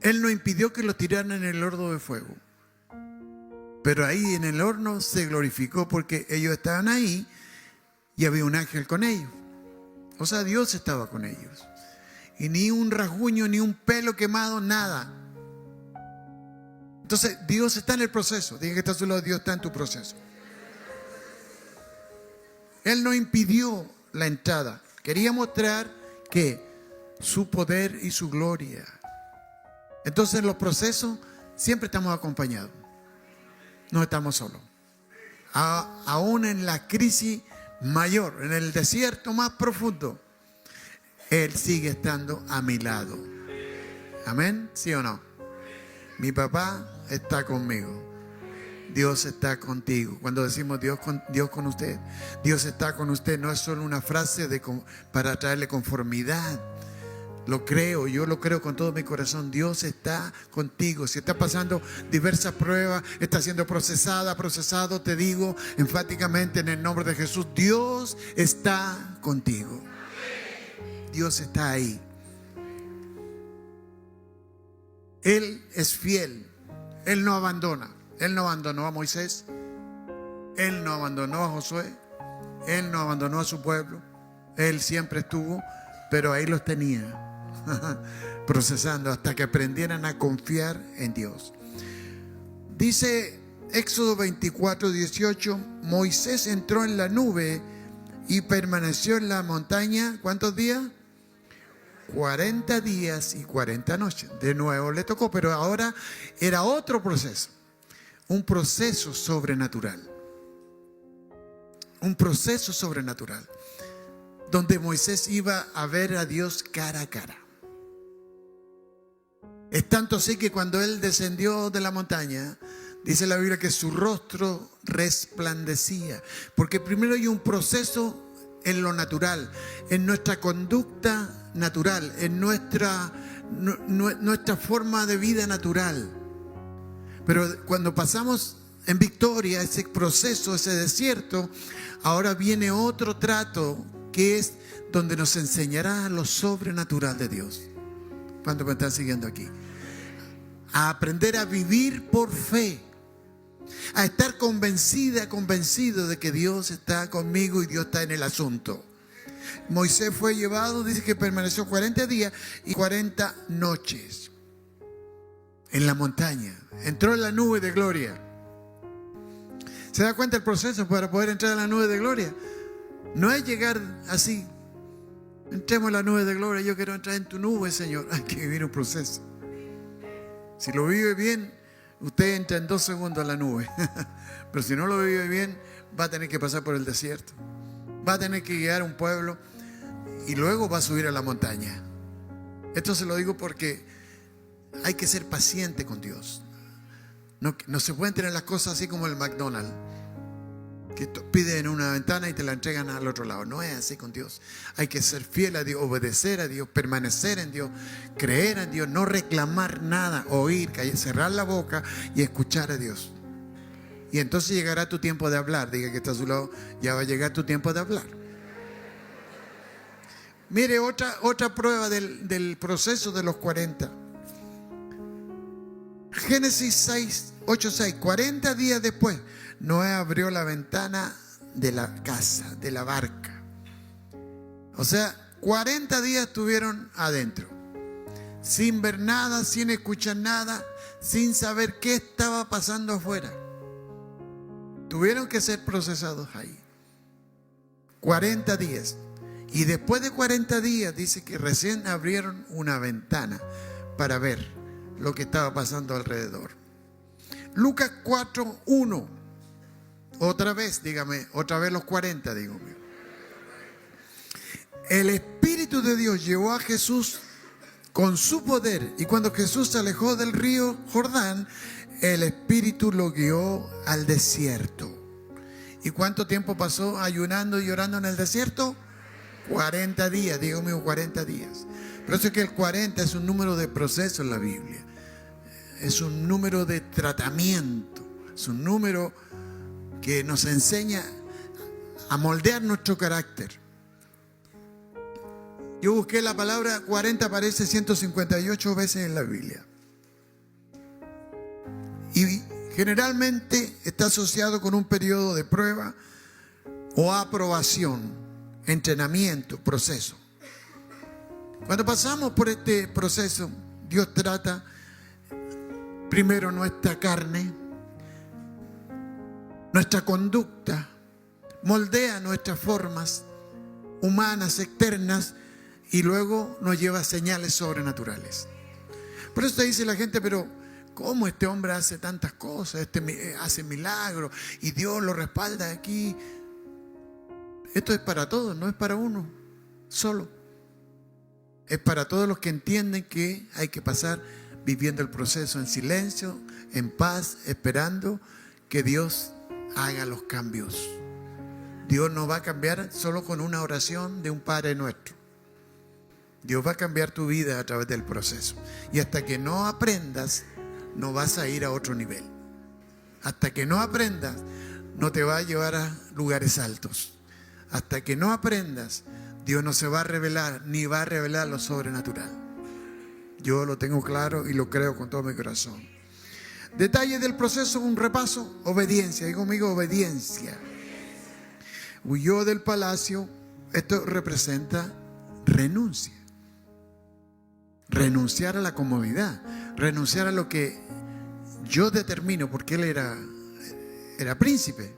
Él no impidió que los tiraran en el horno de fuego. Pero ahí en el horno se glorificó porque ellos estaban ahí y había un ángel con ellos. O sea, Dios estaba con ellos. Y ni un rasguño, ni un pelo quemado, nada. Entonces, Dios está en el proceso. Diga que está a su lado, Dios está en tu proceso. Él no impidió la entrada. Quería mostrar que su poder y su gloria. Entonces, en los procesos siempre estamos acompañados. No estamos solos. Aún en la crisis mayor, en el desierto más profundo, Él sigue estando a mi lado. ¿Amén? ¿Sí o no? Mi papá está conmigo. Dios está contigo. Cuando decimos Dios con usted, Dios está con usted, no es solo una frase para traerle conformidad. Lo creo, yo lo creo con todo mi corazón. Dios está contigo. Si está pasando diversas pruebas, está siendo procesado, te digo enfáticamente en el nombre de Jesús, Dios está contigo. Dios está ahí. Él es fiel. Él no abandona. Él no abandonó a Moisés. Él no abandonó a Josué. Él no abandonó a su pueblo. Él siempre estuvo, pero ahí los tenía. Procesando hasta que aprendieran a confiar en Dios. Dice Éxodo 24:18, Moisés entró en la nube y permaneció en la montaña, ¿cuántos días? 40 días y 40 noches. De nuevo le tocó, pero ahora era otro proceso. Un proceso sobrenatural. Un proceso sobrenatural. Donde Moisés iba a ver a Dios cara a cara. Es tanto así que cuando él descendió de la montaña, dice la Biblia que su rostro resplandecía. Porque primero hay un proceso en lo natural, en nuestra conducta natural, en nuestra forma de vida natural. Pero cuando pasamos en victoria ese proceso, ese desierto, ahora viene otro trato que es donde nos enseñará lo sobrenatural de Dios. ¿Cuántos me están siguiendo aquí? A aprender a vivir por fe, a estar convencido de que Dios está conmigo y Dios está en el asunto. Moisés fue llevado, dice que permaneció 40 días y 40 noches en la montaña. Entró en la nube de gloria. ¿Se da cuenta el proceso para poder entrar en la nube de gloria? No es llegar así. Entremos en la nube de gloria. Yo quiero entrar en tu nube, Señor. Hay que vivir un proceso. Si lo vive bien, usted entra en 2 segundos a la nube. Pero si no lo vive bien, va a tener que pasar por el desierto. Va a tener que llegar a un pueblo y luego va a subir a la montaña. Esto se lo digo porque hay que ser paciente con Dios. No se pueden tener las cosas así como el McDonald's, que piden en una ventana y te la entregan al otro lado. No es así con Dios. Hay que ser fiel a Dios, obedecer a Dios, permanecer en Dios, creer en Dios, no reclamar nada, oír, cerrar la boca y escuchar a Dios. Y entonces llegará tu tiempo de hablar. Diga que está a su lado, ya va a llegar tu tiempo de hablar. Mire, otra prueba del proceso de los 40. Génesis 8:6. 40 días después, Noé abrió la ventana de la casa, de la barca. O sea, 40 días estuvieron adentro, sin ver nada, sin escuchar nada, sin saber qué estaba pasando afuera. Tuvieron que ser procesados ahí. 40 días. Y después de 40 días dice que recién abrieron una ventana para ver lo que estaba pasando alrededor. Lucas 4:1. Otra vez, dígame, otra vez los 40, dígame. El Espíritu de Dios llevó a Jesús con su poder, y cuando Jesús se alejó del río Jordán, el Espíritu lo guió al desierto. ¿Y cuánto tiempo pasó ayunando y orando en el desierto? 40 días, digo mío, 40 días. Por eso es que el 40 es un número de proceso en la Biblia. Es un número de tratamiento. Es un número que nos enseña a moldear nuestro carácter. Yo busqué la palabra 40, aparece 158 veces en la Biblia. Y generalmente está asociado con un periodo de prueba o aprobación, entrenamiento, proceso. Cuando pasamos por este proceso, Dios trata primero nuestra carne, nuestra conducta, moldea nuestras formas humanas, externas, y luego nos lleva a señales sobrenaturales. Por eso te dice la gente, pero ¿cómo este hombre hace tantas cosas? Hace milagros y Dios lo respalda aquí. Esto es para todos, no es para uno solo. Es para todos los que entienden que hay que pasar viviendo el proceso en silencio, en paz, esperando que Dios haga los cambios. Dios no va a cambiar solo con una oración de un Padre Nuestro. Dios va a cambiar tu vida a través del proceso. Y hasta que no aprendas, no vas a ir a otro nivel. Hasta que no aprendas, no te va a llevar a lugares altos. Hasta que no aprendas, Dios no se va a revelar, ni va a revelar lo sobrenatural. Yo lo tengo claro y lo creo con todo mi corazón. Detalles del proceso, un repaso. Obediencia, digo conmigo, obediencia. Huyó del palacio. Esto representa renuncia. Renunciar a la comodidad, renunciar a lo que yo determino, porque él era príncipe.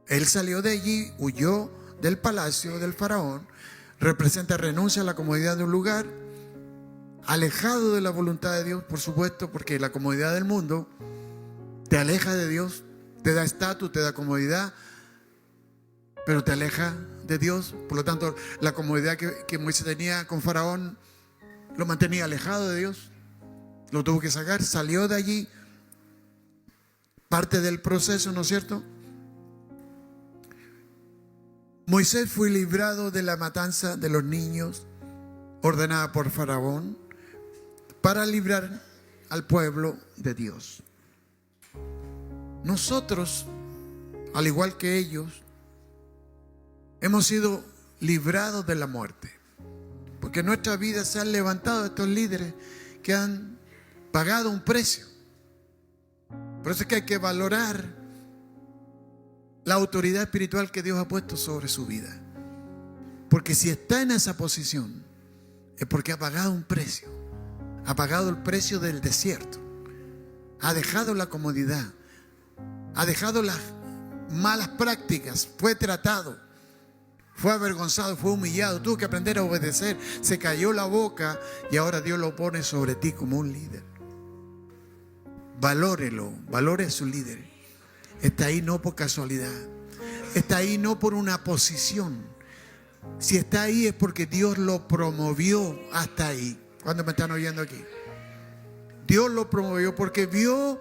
Él salió de allí, huyó del palacio del faraón. Representa renuncia a la comodidad de un lugar, alejado de la voluntad de Dios, por supuesto, porque la comodidad del mundo te aleja de Dios, te da estatus, te da comodidad, pero te aleja de Dios. Por lo tanto, la comodidad que Moisés tenía con faraón lo mantenía alejado de Dios. Lo tuvo que sacar, salió de allí. Parte del proceso, ¿no es cierto? Moisés fue librado de la matanza de los niños ordenada por Faraón para librar al pueblo de Dios. Nosotros, al igual que ellos, hemos sido librados de la muerte, porque en nuestra vida se han levantado estos líderes que han pagado un precio. Por eso es que hay que valorar la autoridad espiritual que Dios ha puesto sobre su vida, porque si está en esa posición es porque ha pagado un precio. Ha pagado el precio del desierto, ha dejado la comodidad, ha dejado las malas prácticas, fue tratado, fue avergonzado, fue humillado, tuvo que aprender a obedecer, se cayó la boca y ahora Dios lo pone sobre ti como un líder. Valórelo, valore a su líder. Está ahí no por casualidad, está ahí no por una posición. Si está ahí es porque Dios lo promovió hasta ahí. ¿Cuándo me están oyendo aquí? Dios lo promovió porque vio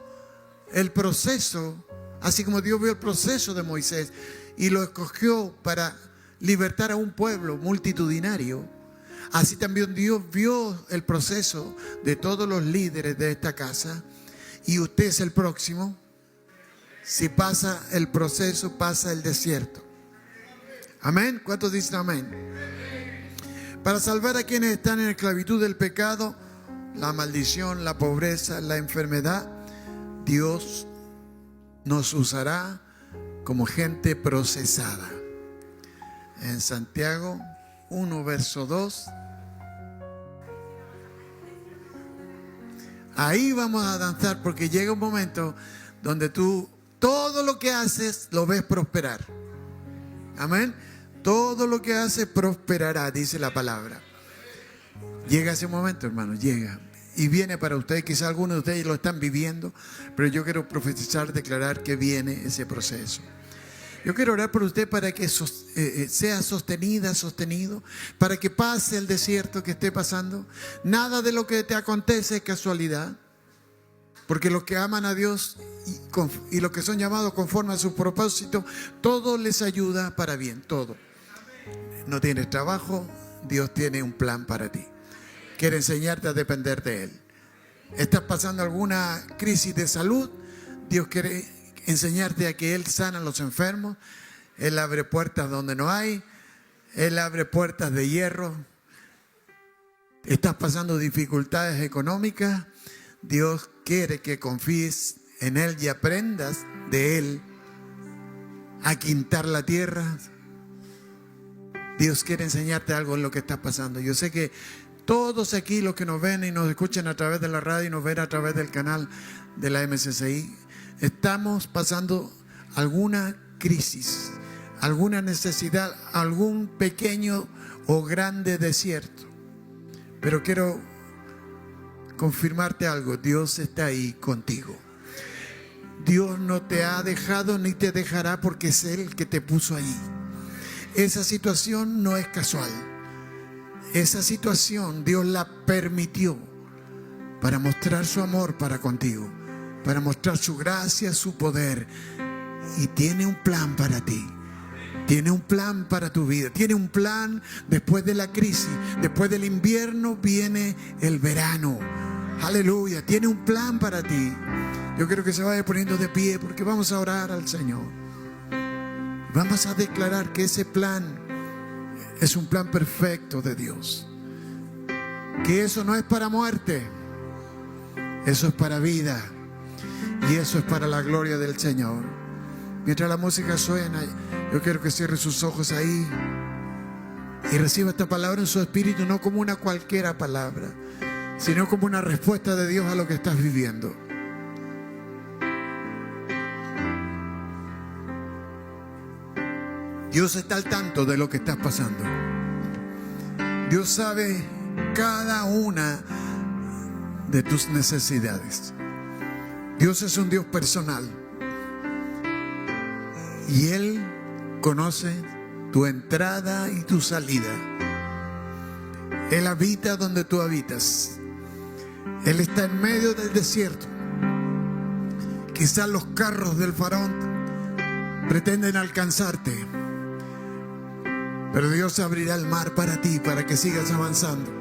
el proceso, así como Dios vio el proceso de Moisés y lo escogió para libertar a un pueblo multitudinario. Así también Dios vio el proceso de todos los líderes de esta casa, y usted es el próximo. Si pasa el proceso, pasa el desierto. Amén. ¿Cuántos dicen amén? Para salvar a quienes están en esclavitud del pecado, la maldición, la pobreza, la enfermedad, Dios nos usará como gente procesada. En Santiago 1, verso 2. Ahí vamos a danzar, porque llega un momento donde tú todo lo que haces lo ves prosperar. Amén. Todo lo que hace prosperará, dice la palabra. Llega ese momento, hermano, llega. Y viene para ustedes, quizás algunos de ustedes lo están viviendo, pero yo quiero profetizar, declarar que viene ese proceso. Yo quiero orar por usted para que sea sostenida, sostenido, para que pase el desierto que esté pasando. Nada de lo que te acontece es casualidad, porque los que aman a Dios y los que son llamados conforme a su propósito, todo les ayuda para bien, todo. No tienes trabajo, Dios tiene un plan para ti. Quiere enseñarte a depender de Él. Estás pasando alguna crisis de salud, Dios quiere enseñarte a que Él sana a los enfermos. Él abre puertas donde no hay. Él abre puertas de hierro. Estás pasando dificultades económicas. Dios quiere que confíes en Él y aprendas de Él a quintar la tierra. Dios quiere enseñarte algo en lo que está pasando. Yo sé que todos aquí, los que nos ven y nos escuchan a través de la radio y nos ven a través del canal de la MCCI, estamos pasando alguna crisis, alguna necesidad, algún pequeño o grande desierto. Pero quiero confirmarte algo: Dios está ahí contigo. Dios no te ha dejado ni te dejará, porque es Él el que te puso ahí. Esa situación no es casual. Esa situación Dios la permitió para mostrar su amor para contigo, para mostrar su gracia, su poder. Y tiene un plan para ti. Tiene un plan para tu vida. Tiene un plan después de la crisis. Después del invierno viene el verano. Aleluya. Tiene un plan para ti. Yo quiero que se vaya poniendo de pie, porque vamos a orar al Señor. Vamos a declarar que ese plan es un plan perfecto de Dios. Que eso no es para muerte. Eso es para vida. Y eso es para la gloria del Señor. Mientras la música suena, yo quiero que cierre sus ojos ahí y reciba esta palabra en su espíritu, no como una cualquiera palabra, sino como una respuesta de Dios a lo que estás viviendo. Dios está al tanto de lo que estás pasando. Dios sabe cada una de tus necesidades. Dios es un Dios personal. Y Él conoce tu entrada y tu salida. Él habita donde tú habitas. Él está en medio del desierto. Quizás los carros del faraón pretenden alcanzarte, pero Dios abrirá el mar para ti, para que sigas avanzando.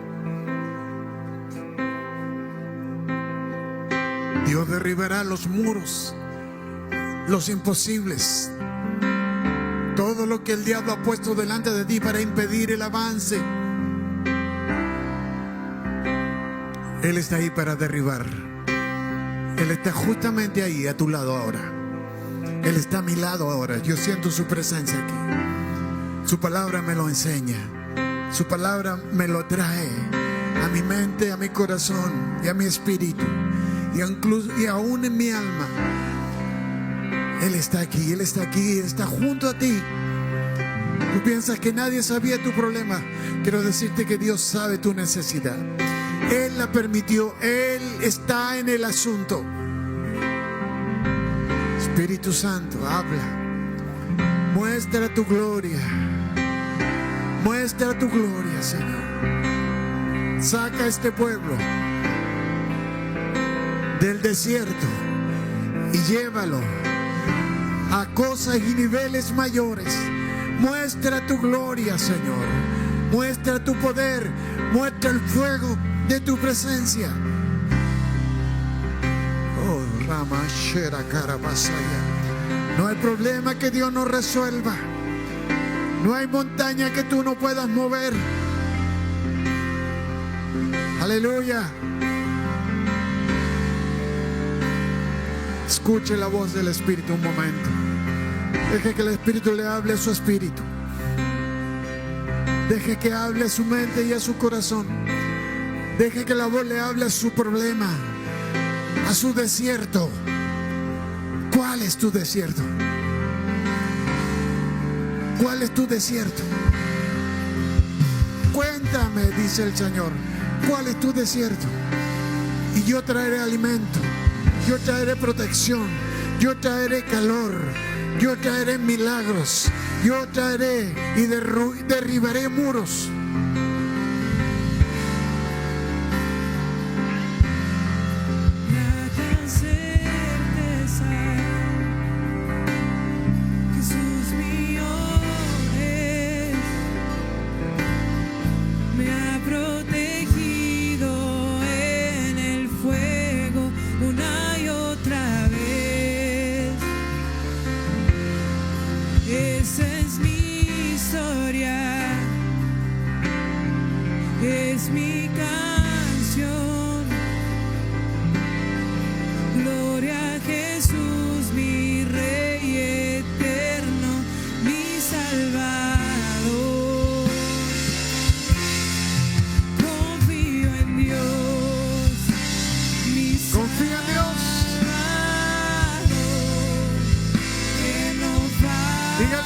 Dios derribará los muros, los imposibles, todo lo que el diablo ha puesto delante de ti para impedir el avance. Él está ahí para derribar. Él está justamente ahí a tu lado ahora. Él está a mi lado ahora. Yo siento su presencia aquí. Su palabra me lo enseña. Su palabra me lo trae a mi mente, a mi corazón y a mi espíritu. Y aún en mi alma. Él está aquí, Él está aquí, Él está junto a ti. Tú piensas que nadie sabía tu problema. Quiero decirte que Dios sabe tu necesidad. Él la permitió, Él está en el asunto. Espíritu Santo, habla. Muestra tu gloria. Muestra tu gloria, Señor. Saca a este pueblo del desierto y llévalo a cosas y niveles mayores. Muestra tu gloria, Señor. Muestra tu poder. Muestra el fuego de tu presencia. Oh, Ramashera Karabasaya. No hay problema que Dios no resuelva. No hay montaña que tú no puedas mover. Aleluya. Escuche la voz del Espíritu un momento. Deje que el Espíritu le hable a su espíritu. Deje que hable a su mente y a su corazón. Deje que la voz le hable a su problema, a su desierto. ¿Cuál es tu desierto? ¿Cuál es tu desierto? Cuéntame, dice el Señor. ¿Cuál es tu desierto? Y yo traeré alimento. Yo traeré protección. Yo traeré calor. Yo traeré milagros. Yo traeré y derribaré muros.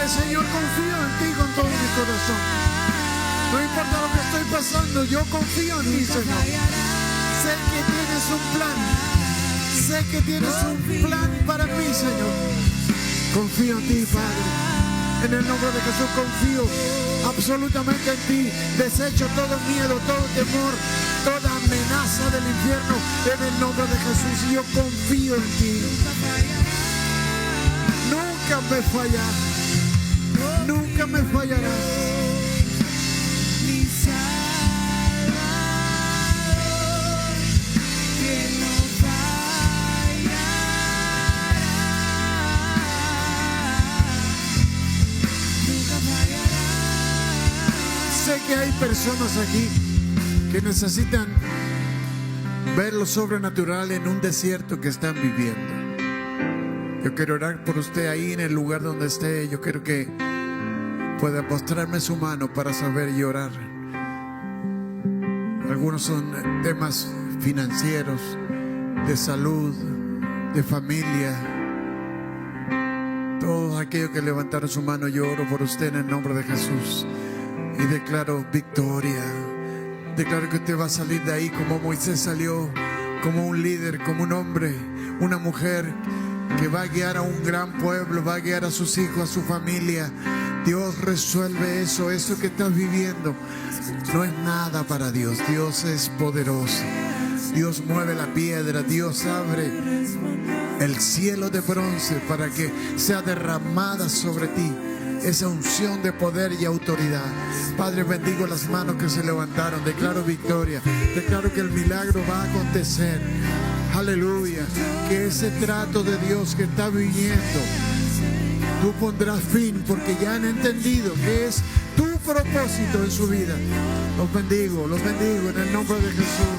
Señor, confío en ti con todo mi corazón. No importa lo que estoy pasando, yo confío en ti, Señor. Sé que tienes un plan. Sé que tienes un plan para mí, Señor. Confío en ti, Padre. En el nombre de Jesús confío absolutamente en ti. Desecho todo miedo, todo temor, toda amenaza del infierno en el nombre de Jesús. Y yo confío en ti. Nunca me fallarás. Nunca me fallarás. Mi Salvador, que no fallará. Nunca fallará. Sé que hay personas aquí que necesitan ver lo sobrenatural en un desierto que están viviendo. Yo quiero orar por usted ahí en el lugar donde esté. Yo quiero que pueda mostrarme su mano para saber y orar. Algunos son temas financieros, de salud, de familia. Todos aquellos que levantaron su mano, yo oro por usted en el nombre de Jesús. Y declaro victoria. Declaro que usted va a salir de ahí como Moisés salió, como un líder, como un hombre, una mujer que va a guiar a un gran pueblo, va a guiar a sus hijos, a su familia. Dios resuelve eso que estás viviendo. No es nada para Dios. Dios es poderoso. Dios mueve la piedra. Dios abre el cielo de bronce para que sea derramada sobre ti esa unción de poder y autoridad. Padre, bendigo las manos que se levantaron. Declaro victoria. Declaro que el milagro va a acontecer. Aleluya. Que ese trato de Dios que está viniendo, tú pondrás fin, porque ya han entendido que es tu propósito en su vida. Los bendigo en el nombre de Jesús.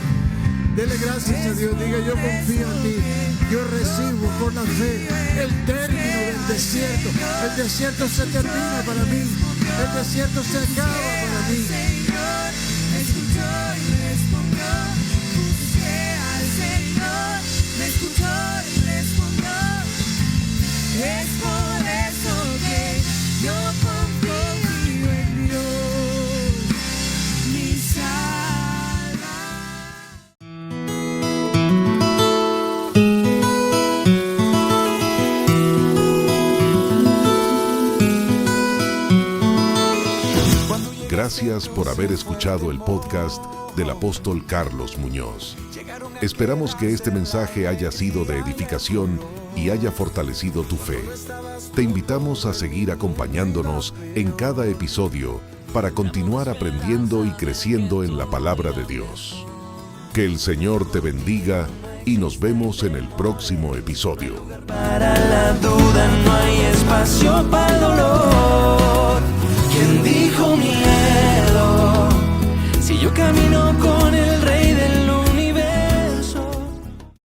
Dele gracias a Dios. Diga: yo confío en ti. Yo recibo por la fe el término del desierto. El desierto se termina para mí. El desierto se acaba para mí. Me escuchó y respondió. Busqué al Señor. Me escuchó y respondió. Es por eso que yo confío en Dios, mi Gracias por haber escuchado el podcast del apóstol Carlos Muñoz. Esperamos que este mensaje haya sido de edificación y haya fortalecido tu fe. Te invitamos a seguir acompañándonos en cada episodio para continuar aprendiendo y creciendo en la palabra de Dios. Que el Señor te bendiga y nos vemos en el próximo episodio. Para la duda no hay espacio para el dolor. Quien